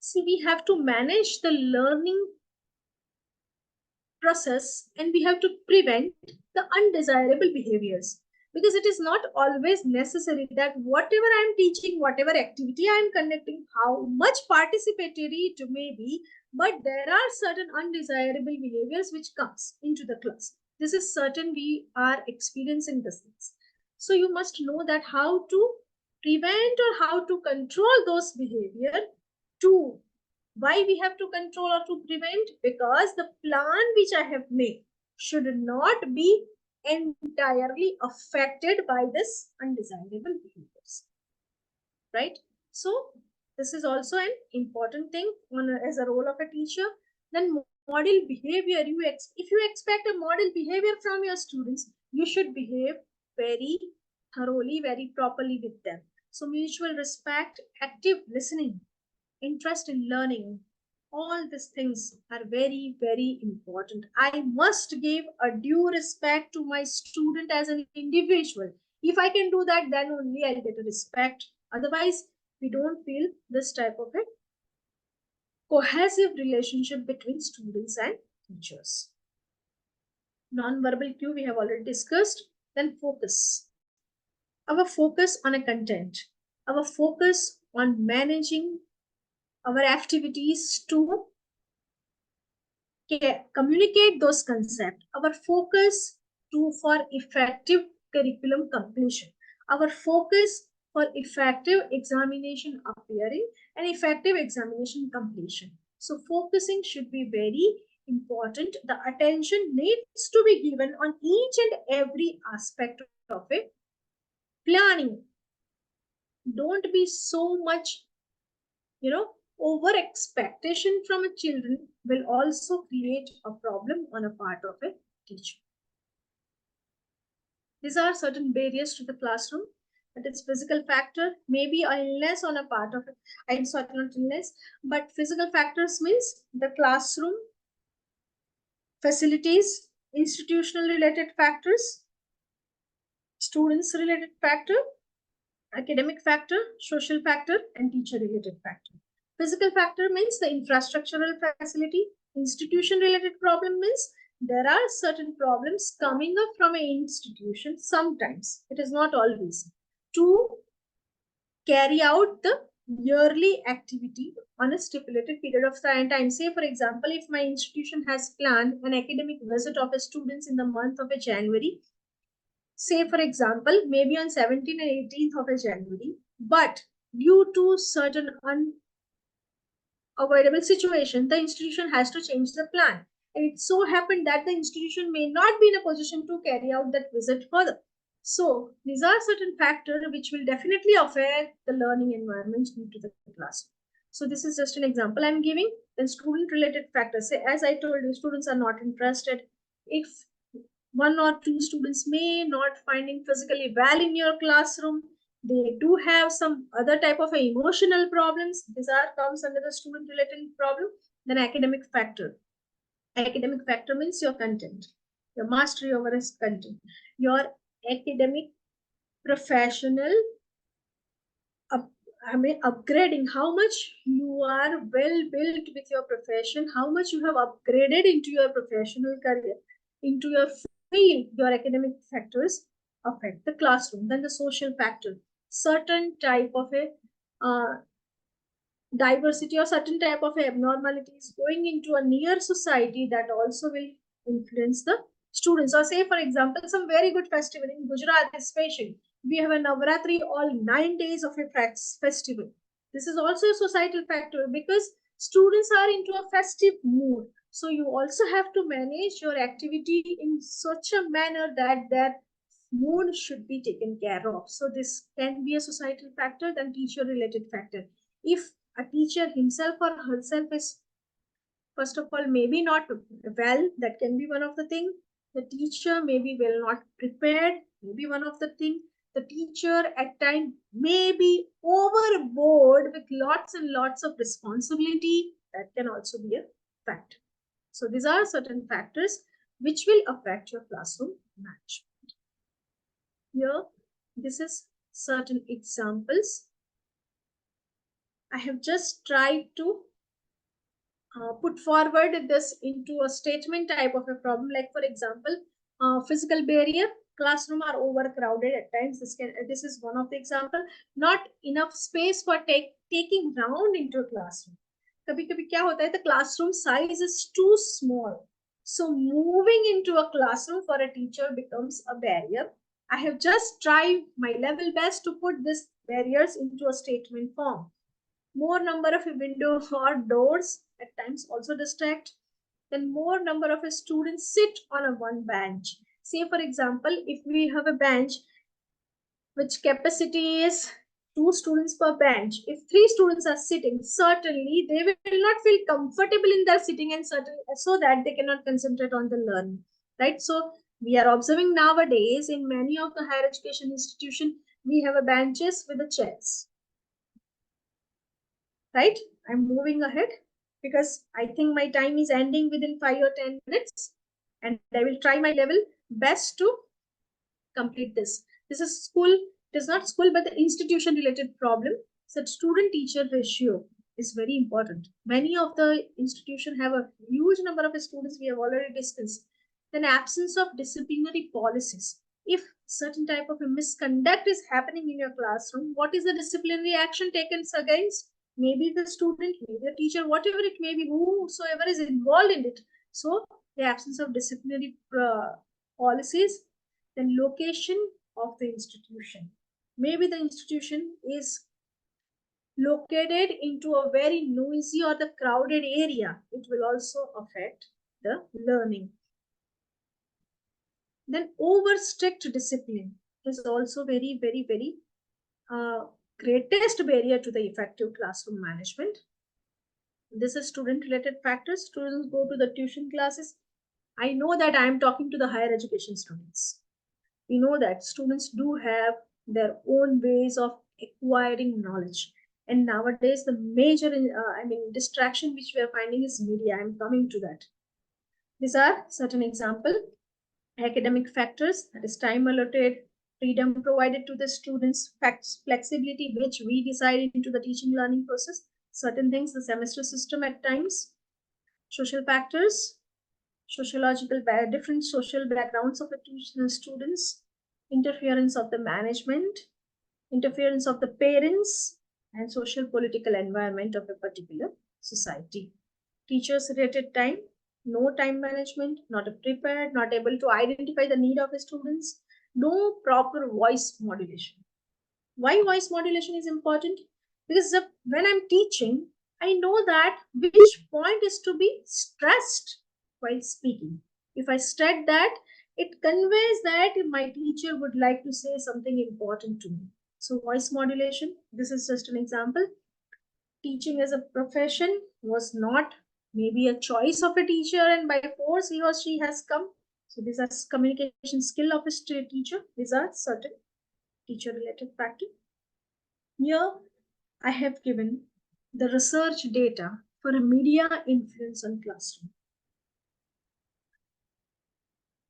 S5: See, we have to manage the learning process and we have to prevent the undesirable behaviors, because it is not always necessary that whatever I am teaching, whatever activity I am conducting, how much participatory it may be, but there are certain undesirable behaviors which comes into the class. This is certain, we are experiencing this things. So you must know that how to prevent or how to control those behavior. To why we have to control or to prevent? Because the plan which I have made, should not be entirely affected by this undesirable behaviors, right? So this is also an important thing as a role of a teacher. Then model behavior, if you expect a model behavior from your students, you should behave very thoroughly, very properly with them. So mutual respect, active listening, interest in learning, all these things are very, very important. I must give a due respect to my student as an individual. If I can do that, then only I'll get a respect. Otherwise, we don't feel this type of a cohesive relationship between students and teachers. Non-verbal cue we have already discussed. Then focus. Our focus on a content. Our focus on managing our activities to communicate those concepts. Our focus for effective curriculum completion. Our focus for effective examination appearing and effective examination completion. So focusing should be very important. The attention needs to be given on each and every aspect of it. Planning. Don't be so much, over expectation from a children will also create a problem on a part of a teacher. These are certain barriers to the classroom. That is physical factor, maybe illness on a part of it. I'm sorry, not illness, but physical factors means the classroom facilities, institutional related factors, students related factor, academic factor, social factor, and teacher related factor. Physical factor means the infrastructural facility. Institution related problem means there are certain problems coming up from an institution sometimes. It is not always. To carry out the yearly activity on a stipulated period of time. Say, for example, if my institution has planned an academic visit of students in the month of January, say, for example, maybe on 17th and 18th of January, but due to certain unavoidable situation, the institution has to change the plan. And it so happened that the institution may not be in a position to carry out that visit further. So these are certain factors which will definitely affect the learning environment due to the classroom. So this is just an example I'm giving. Then student related factors. Say, as I told you, students are not interested. If one or two students may not finding physically well in your classroom, they do have some other type of emotional problems. These are comes under the student related problem. Then academic factor. Academic factor means your content, your mastery over its content, your academic professional upgrading, how much you are well built with your profession, how much you have upgraded into your professional career, into your field. Your academic factors affect the classroom. Then the social factor, certain type of a diversity or certain type of abnormalities going into a near society that also will influence the students. Or say, for example, some very good festival in Gujarat, especially we have a Navratri, all 9 days of a festival. This is also a societal factor because students are into a festive mood. So you also have to manage your activity in such a manner that their mood should be taken care of. So this can be a societal factor. Then teacher related factor. If a teacher himself or herself is, first of all, maybe not well, that can be one of the things. The teacher maybe well not prepared, maybe one of the things. The teacher at times may be overboard with lots and lots of responsibility. That can also be a factor. So these are certain factors which will affect your classroom management. Here, this is certain examples. I have just tried to put forward this into a statement type of a problem. Like, for example, physical barrier, classroom are overcrowded at times. This is one of the example. Not enough space for taking round into a classroom. Kabhi-kabhi kya hota hai, the classroom size is too small. So moving into a classroom for a teacher becomes a barrier. I have just tried my level best to put these barriers into a statement form. More number of windows or doors at times also distract. then more number of students sit on a one bench. Say for example, if we have a bench which capacity is 2 students per bench, if 3 students are sitting, certainly they will not feel comfortable in their sitting, and certainly so that they cannot concentrate on the learning, right? So we are observing nowadays in many of the higher education institutions, we have a benches with the chairs, right? I'm moving ahead because I think my time is ending within 5 or 10 minutes, and I will try my level best to complete this. This is school, it is not school, but the institution related problem. So student teacher ratio is very important. Many of the institutions have a huge number of students, we have already discussed. Then absence of disciplinary policies. If certain type of a misconduct is happening in your classroom, what is the disciplinary action taken against? Maybe the student, maybe the teacher, whatever it may be, whosoever is involved in it. So the absence of disciplinary policies. Then location of the institution. Maybe the institution is located into a very noisy or the crowded area. It will also affect the learning. Then over strict discipline is also very, very, very greatest barrier to the effective classroom management. This is student related factors. Students go to the tuition classes. I know that I am talking to the higher education students. We know that students do have their own ways of acquiring knowledge. And nowadays, the major, distraction which we are finding is media. I'm coming to that. These are certain example. Academic factors, that is time allotted, freedom provided to the students, facts, flexibility, which we decide into the teaching learning process. Certain things, the semester system at times. Social factors, sociological, different social backgrounds of the students, interference of the management, interference of the parents, and social political environment of a particular society. Teachers rated time, no time management, not prepared, not able to identify the need of the students, no proper voice modulation. Why voice modulation is important? Because when I'm teaching, I know that which point is to be stressed while speaking. If I stress that, it conveys that my teacher would like to say something important to me. So voice modulation, this is just an example. Teaching as a profession was not maybe a choice of a teacher, and by force he or she has come. So these are communication skill of a teacher. These are certain teacher related factors. Here I have given the research data for a media influence on classroom.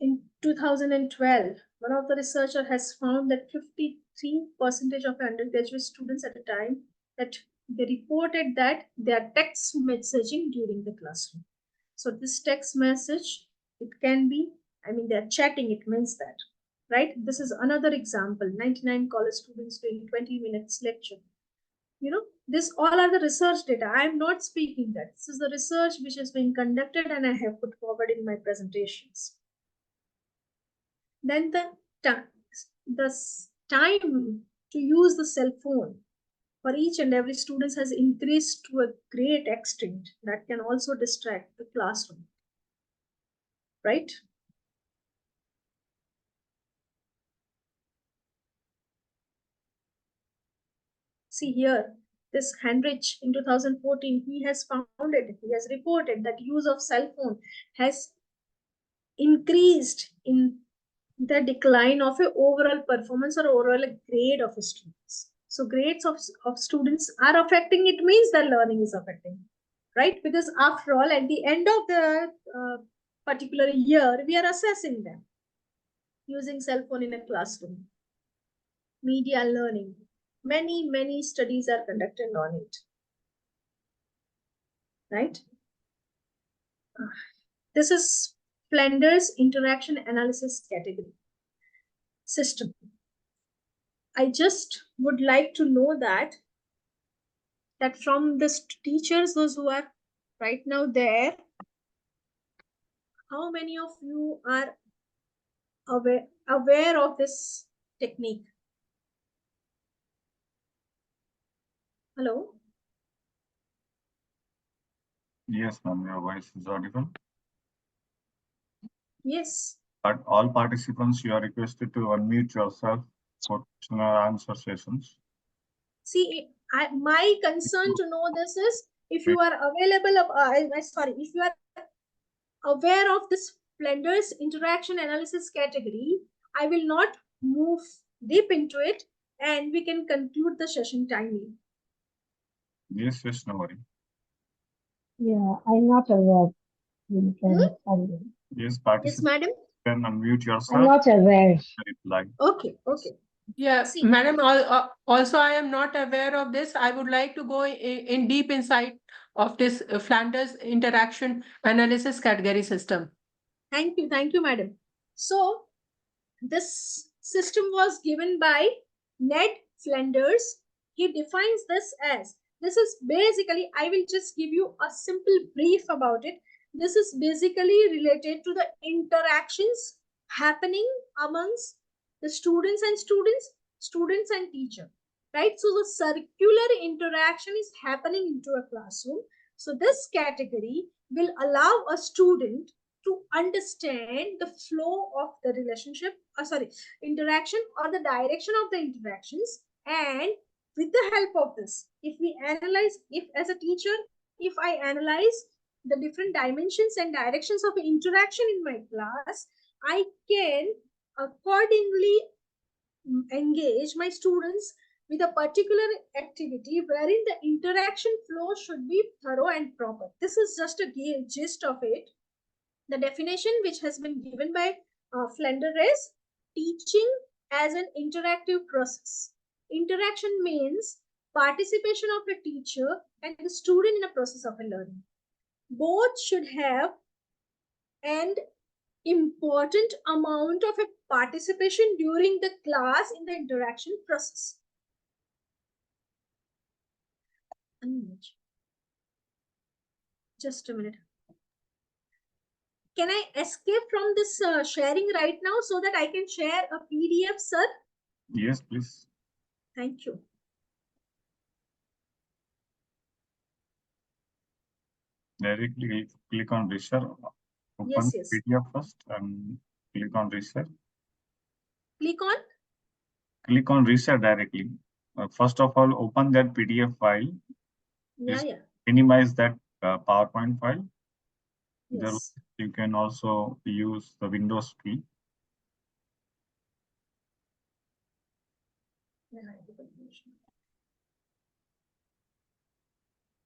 S5: In 2012, one of the researchers has found that 53% of undergraduate students at a time that they reported that they are text messaging during the classroom. So this text message, it can be, they are chatting, it means that, right? This is another example, 99 college students doing 20 minutes lecture. This all are the research data. I am not speaking that. This is the research which is being conducted and I have put forward in my presentations. Then the time to use the cell phone for each and every student has increased to a great extent that can also distract the classroom, right? See here, this Heinrich in 2014, he has reported that use of cell phone has increased in the decline of a overall performance or overall grade of students. So grades of students are affecting, it means their learning is affecting, right? Because after all, at the end of the particular year, we are assessing them using cell phone in a classroom. Media learning. Many studies are conducted on it, right? This is Flinders interaction analysis category system. I just would like to know that from the teachers, those who are right now there, how many of you are aware of this technique? Hello?
S4: Yes, ma'am, your voice is audible.
S5: Yes.
S4: But all participants, you are requested to unmute yourself for question or answer sessions.
S5: See, my concern to know this is if you are available, if you are aware of this Flenders interaction analysis category, I will not move deep into it and we can conclude the session timely.
S4: Yes, yes, no worry.
S7: Yeah, I'm not aware. You can unmute.
S4: Yes,
S5: Yes,
S4: participants
S5: madam.
S4: can unmute
S7: I'm
S4: yourself
S7: not aware.
S4: and reply.
S5: Okay, okay.
S8: Yeah,
S5: See-
S8: madam, also I am not aware of this. I would like to go in deep insight of this Flanders interaction analysis category system.
S5: Thank you, madam. So, this system was given by Ned Flanders. He defines this as, this is basically, I will just give you a simple brief about it. This is basically related to the interactions happening amongst the students and teacher, right? So the circular interaction is happening into a classroom. So this category will allow a student to understand the flow of the relationship, interaction or the direction of the interactions. And with the help of this, if we analyze, if as a teacher, if I analyze the different dimensions and directions of interaction in my class, I can accordingly engage my students with a particular activity wherein the interaction flow should be thorough and proper. This is just a gist of it. The definition which has been given by Flanders is teaching as an interactive process. Interaction means participation of a teacher and the student in a process of a learning. Both should have an important amount of a participation during the class in the interaction process. Just a minute. Can I escape from this sharing right now so that I can share a PDF, sir?
S4: Yes, please.
S5: Thank you.
S4: Directly click on Research. Open
S5: Yes.
S4: PDF first and click on Research.
S5: Click on?
S4: Click on Research directly. First of all, open that PDF file.
S5: Yeah.
S4: Minimize that PowerPoint file.
S5: Yes.
S4: You can also use the Windows key.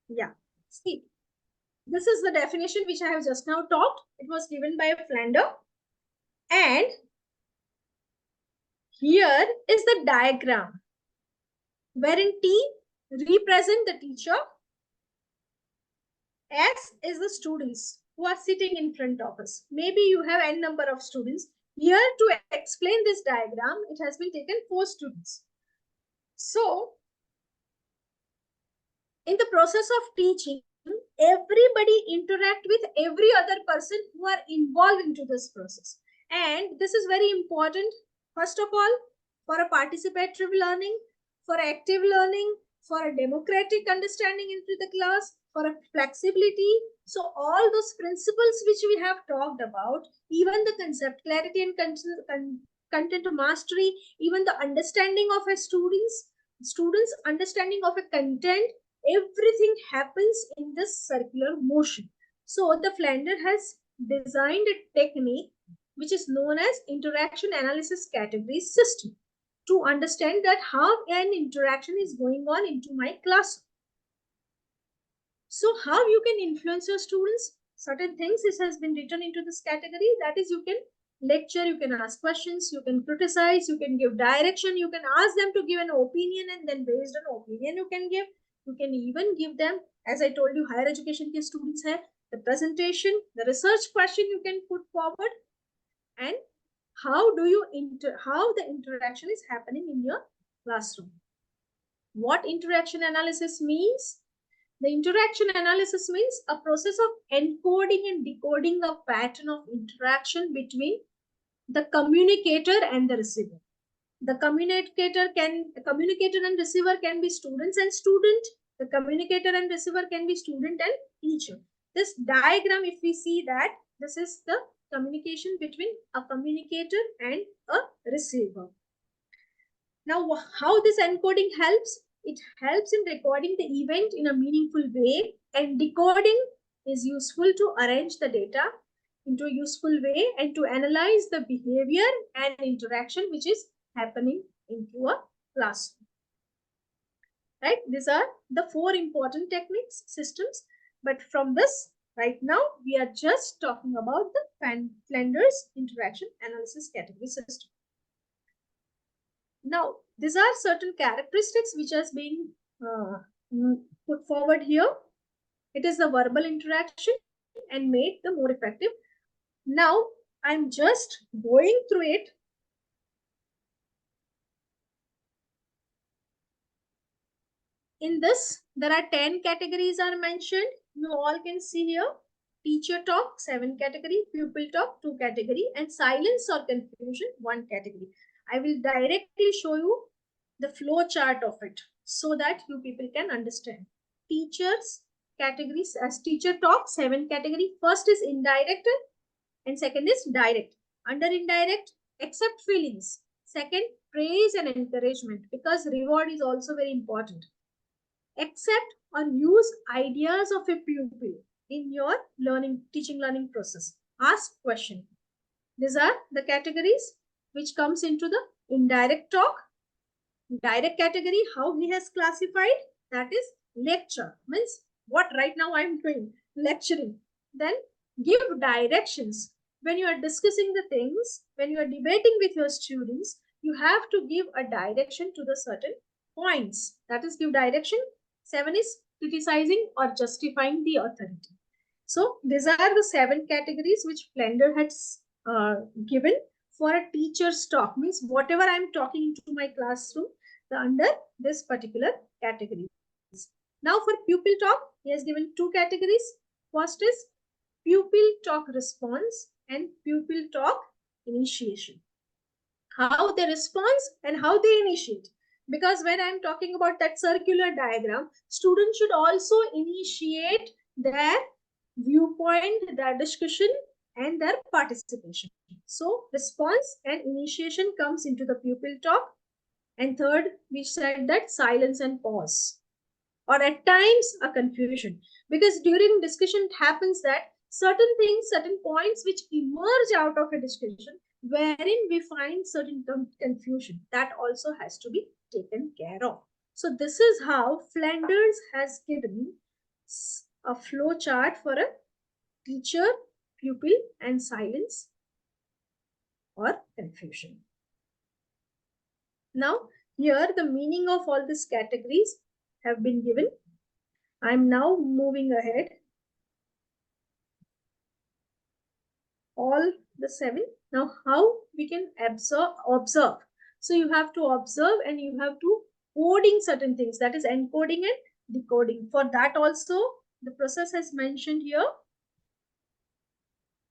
S5: Yeah. See, this is the definition which I have just now talked. It was given by Flanders. And here is the diagram wherein T represent the teacher, S is the students who are sitting in front of us. Maybe you have n number of students. Here to explain this diagram, it has been taken 4 students. So, in the process of teaching, everybody interact with every other person who are involved into this process. And this is very important, first of all, for a participatory learning, for active learning, for a democratic understanding into the class, for a flexibility. So all those principles which we have talked about, even the concept clarity and content mastery, even the understanding of a students understanding of a content, everything happens in this circular motion. So the Flanders has designed a technique which is known as interaction analysis category system to understand that how an interaction is going on into my classroom. So how you can influence your students? Certain things this has been written into this category. That is, you can lecture, you can ask questions, you can criticize, you can give direction, you can ask them to give an opinion, and then based on opinion you can give. You can even give them, as I told you, higher education ke students hai, the presentation, the research question you can put forward, and how do you how the interaction is happening in your classroom. What interaction analysis means? The interaction analysis means a process of encoding and decoding a pattern of interaction between the communicator and the receiver. The communicator and receiver can be students and student. The communicator and receiver can be student and teacher. This diagram, if we see that, this is the communication between a communicator and a receiver. Now, how this encoding helps? It helps in recording the event in a meaningful way, and decoding is useful to arrange the data into a useful way and to analyze the behavior and interaction which is happening into a classroom. Right? These are the 4 important techniques, systems. But from this, right now, we are just talking about the Flinders Interaction Analysis Category System. Now, these are certain characteristics which are being put forward here. It is the verbal interaction and made the more effective. Now, I'm just going through it. In this, there are 10 categories are mentioned. You all can see here. Teacher talk, 7 category, pupil talk, 2 category, and silence or confusion, 1 category. I will directly show you the flow chart of it so that you people can understand. Teachers categories as teacher talk, 7 category. First is indirect and second is direct. Under indirect, accept feelings. Second, praise and encouragement, because reward is also very important. Accept or use ideas of a pupil in your teaching learning process. Ask question. These are the categories which comes into the indirect talk. Direct category, how he has classified, that is lecture, means what right now I am doing, lecturing. Then give directions. When you are discussing the things, when you are debating with your students, you have to give a direction to the certain points. That is give direction. 7 is criticizing or justifying the authority. So these are the 7 categories which Flinders has given for a teacher's talk, means whatever I am talking to my classroom, under this particular category. Now for pupil talk, he has given 2 categories. First is pupil talk response and pupil talk initiation. How they respond and how they initiate. Because when I'm talking about that circular diagram, students should also initiate their viewpoint, their discussion, and their participation. So response and initiation comes into the pupil talk. And third, we said that silence and pause, or at times a confusion, because during discussion it happens that certain things, certain points which emerge out of a discussion wherein we find certain confusion, that also has to be taken care of. So this is how Flinders has given a flow chart for a teacher, pupil, and silence or confusion. Now, here the meaning of all these categories have been given. I am now moving ahead. All the 7. Now, how we can observe. So you have to observe and you have to coding certain things, that is encoding and decoding. For that also, the process has mentioned here.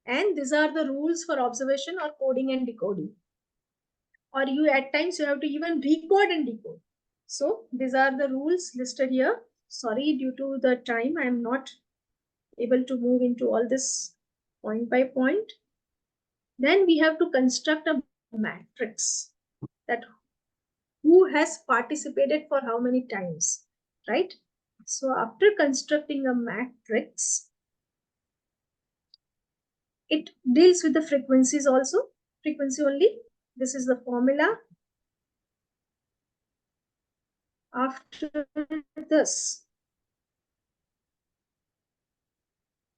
S5: And these are the rules for observation or coding and decoding. Or you at times you have to even recode and decode. So these are the rules listed here. Sorry, due to the time, I am not able to move into all this point by point. Then we have to construct a matrix, that who has participated for how many times, right? So after constructing a matrix, it deals with the frequencies also, frequency only. This is the formula. After this,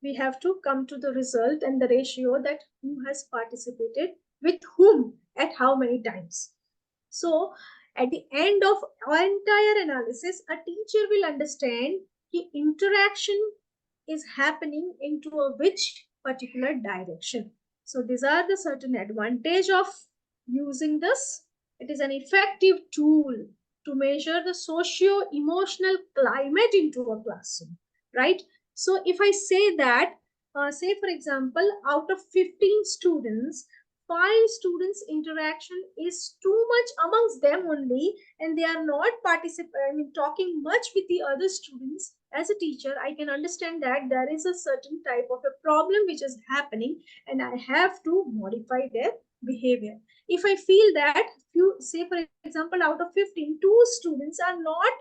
S5: we have to come to the result and the ratio, that who has participated with whom at how many times. So at the end of our entire analysis, a teacher will understand the interaction is happening into a which particular direction. So these are the certain advantage of using this. It is an effective tool to measure the socio-emotional climate into a classroom, right? So if I say that, say for example, out of 15 students, 5 students interaction is too much amongst them only, and they are not talking much with the other students, as a teacher, I can understand that there is a certain type of a problem which is happening and I have to modify their behavior. If I feel that few, say for example, out of 15, 2 students are not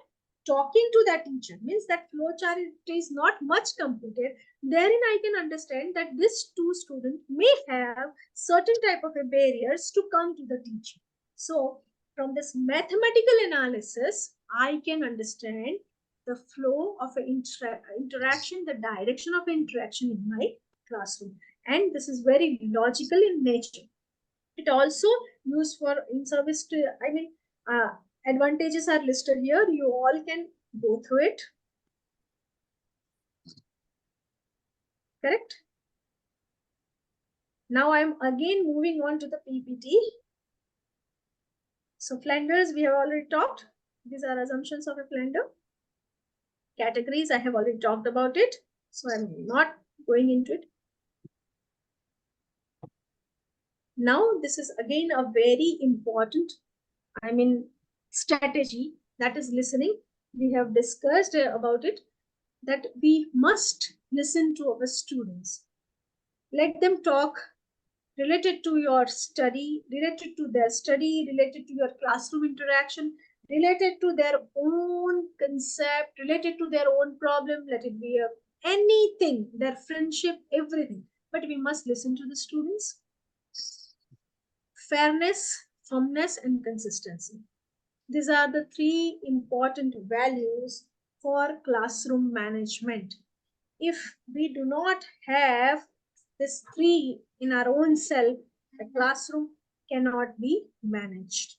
S5: talking to that teacher, means that flowchart is not much completed, therein I can understand that this 2 students may have certain type of a barriers to come to the teacher. So from this mathematical analysis, I can understand the flow of an interaction, the direction of interaction in my classroom. And this is very logical in nature. It also used for in service to, advantages are listed here. You all can go through it. Correct? Now I'm again moving on to the PPT. So Flanders, we have already talked. These are assumptions of a Flander. Categories, I have already talked about it. So I'm not going into it. Now, this is again a very important, strategy, that is listening. We have discussed about it, that we must listen to our students. Let them talk related to your study, related to their study, related to your classroom interaction, related to their own concept, related to their own problem, let it be anything, their friendship, everything. But we must listen to the students. Fairness, firmness, and consistency. These are the 3 important values for classroom management. If we do not have these 3 in our own self, the classroom cannot be managed.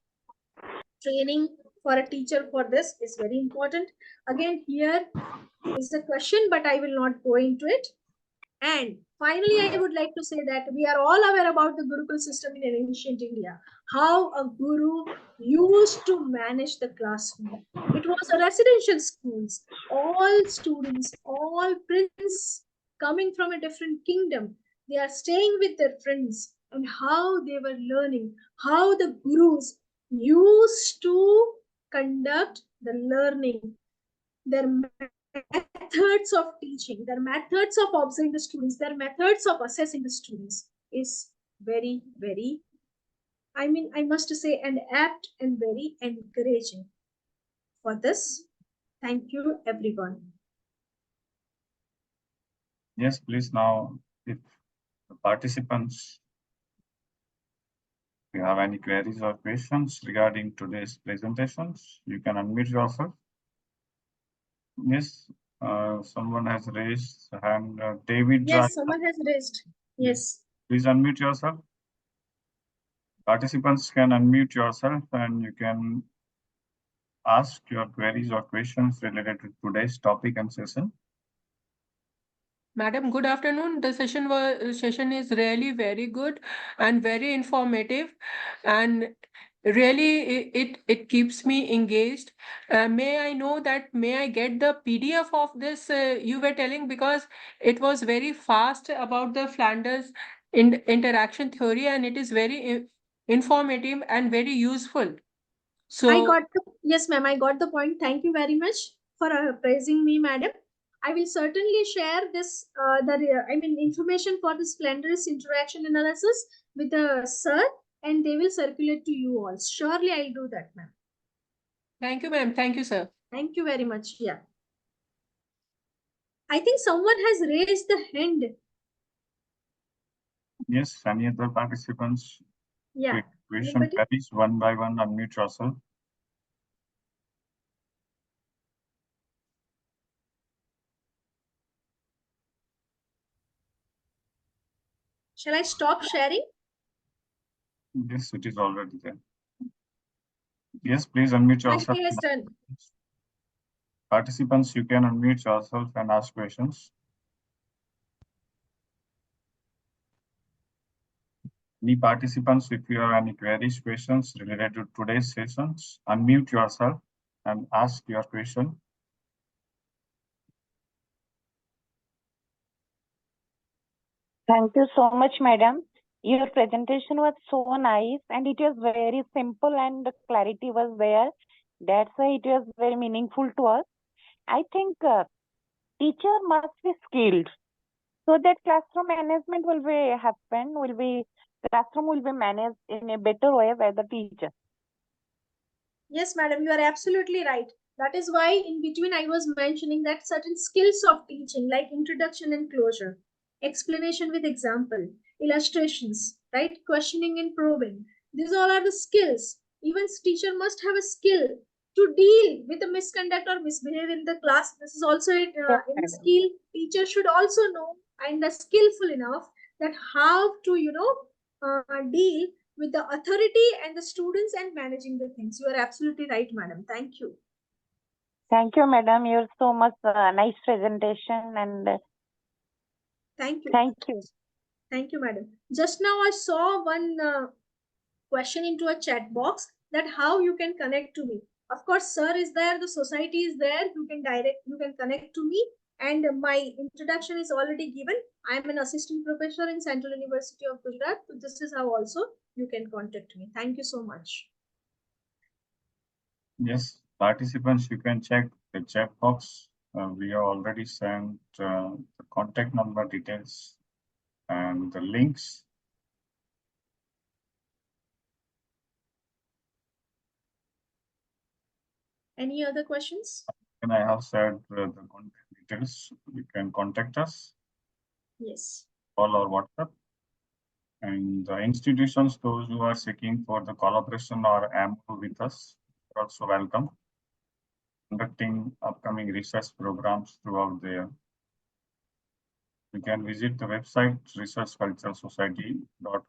S5: Training for a teacher for this is very important. Again, here is the question, but I will not go into it. And finally, I would like to say that we are all aware about the Gurukul system in ancient India, how a guru used to manage the classroom. It was a residential schools, all students, all princes coming from a different kingdom. They are staying with their friends, and how they were learning, how the gurus used to conduct the learning, their methods of teaching, their methods of observing the students, their methods of assessing the students is very, very, I must say, and apt and very encouraging. For this, thank you, everyone.
S4: Yes, please. Now, if the participants, if you have any queries or questions regarding today's presentations, you can unmute yourself. Yes, someone has raised a hand. David.
S5: Yes, someone has raised. Yes.
S4: Please unmute yourself. Participants can unmute yourself and you can ask your queries or questions related to today's topic and session.
S8: Madam, good afternoon. The session is really very good and very informative, and really it keeps me engaged. May I get the PDF of this you were telling, because it was very fast about the Flanders interaction theory, and it is very informative and very useful. So
S5: Yes, ma'am, I got the point. Thank you very much for praising me, madam. I will certainly share this, information for this Flanders interaction analysis with the sir, and they will circulate to you all. Surely I'll do that, ma'am.
S8: thank you, ma'am. Thank you, sir.
S5: Thank you very much. Yeah. I think someone has raised the hand.
S4: Yes, any other participants?
S5: Yeah.
S4: Question, please, one by one, unmute yourself.
S5: Shall I stop sharing?
S4: Yes, it is already there. Yes, please unmute yourself.
S5: My is done.
S4: Participants, you can unmute yourself and ask questions. Any participants, if you have any queries, questions related to today's sessions, unmute yourself and ask your question.
S9: Thank you so much, madam. Your presentation was so nice and it was very simple and the clarity was there. That's why it was very meaningful to us. I think teacher must be skilled. So that classroom management will be classroom will be managed in a better way by the teacher.
S5: Yes, madam, you are absolutely right. That is why in between I was mentioning that certain skills of teaching like introduction and closure, explanation with example, illustrations, right? Questioning and probing. These all are the skills. Even teacher must have a skill to deal with the misconduct or misbehavior in the class. This is also in
S9: madam.
S5: skill. Teacher should also know and are skillful enough that how to, deal with the authority and the students and managing the things. You are absolutely right, madam. Thank you.
S9: Thank you, madam. You're so much nice presentation and
S5: Thank you.
S9: thank you.
S5: Thank you, madam. Just now I saw one question into a chat box that how you can connect to me. Of course, sir is there, the society is there. You can connect to me. And my introduction is already given. I am an assistant professor in Central University of Gujarat. So this is how also you can contact me. Thank you so much.
S4: Yes, participants, you can check the chat box. We have already sent the contact number details and the links.
S5: Any other questions?
S4: And I have said the contact details. You can contact us,
S5: Yes.
S4: call or WhatsApp. And the institutions, those who are seeking for the collaboration or MOU with us, are also welcome. Conducting upcoming research programs throughout the year. You can visit the website researchculturesociety.org.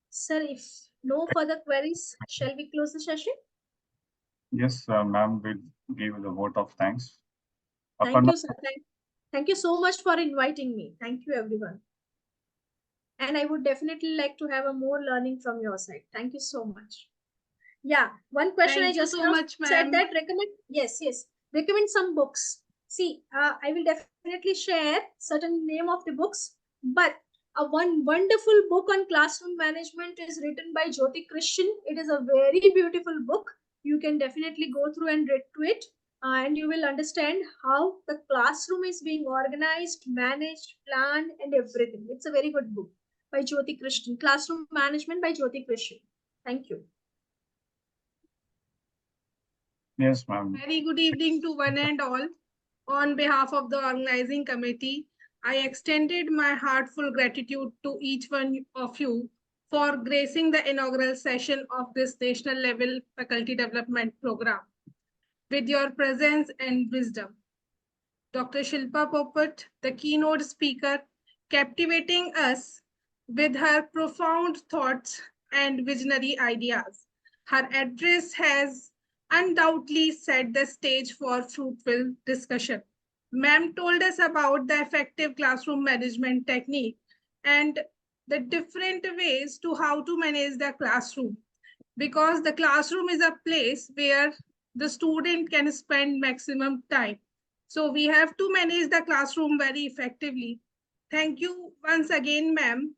S5: Sir, if no further queries, shall we close the session?
S4: Yes, ma'am, will give the vote of thanks.
S5: Thank you, sir. Thank you so much for inviting me. Thank you, everyone. And I would definitely like to have a more learning from your side. Thank you so much. Yeah, one question
S1: Thank
S5: I
S1: you
S5: just
S1: so
S5: now
S1: much,
S5: said
S1: ma'am.
S5: that recommend some books. See, I will definitely share certain name of the books, but one wonderful book on classroom management is written by Jyoti Christian. It is a very beautiful book. You can definitely go through and read to it, and you will understand how the classroom is being organized, managed, planned, and everything. It's a very good book by Jyoti Christian. Classroom Management by Jyoti Christian. Thank you.
S4: Yes, ma'am.
S1: Very good evening to one and all. On behalf of the organizing committee, I extended my heartfelt gratitude to each one of you for gracing the inaugural session of this national level faculty development program with your presence and wisdom. Dr. Shilpa Popat, the keynote speaker, captivating us with her profound thoughts and visionary ideas. Her address has undoubtedly set the stage for fruitful discussion. Ma'am told us about the effective classroom management technique and the different ways to how to manage the classroom, because the classroom is a place where the student can spend maximum time. So we have to manage the classroom very effectively. Thank you once again, ma'am.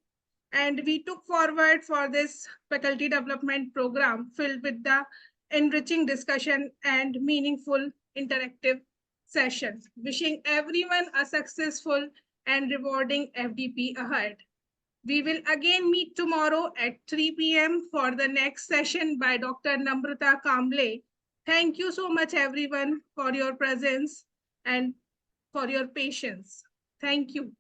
S1: And we took forward for this faculty development program filled with the enriching discussion and meaningful interactive sessions. Wishing everyone a successful and rewarding FDP ahead. We will again meet tomorrow at 3 p.m. for the next session by Dr. Namrata Kamble. Thank you so much, everyone, for your presence and for your patience. Thank you.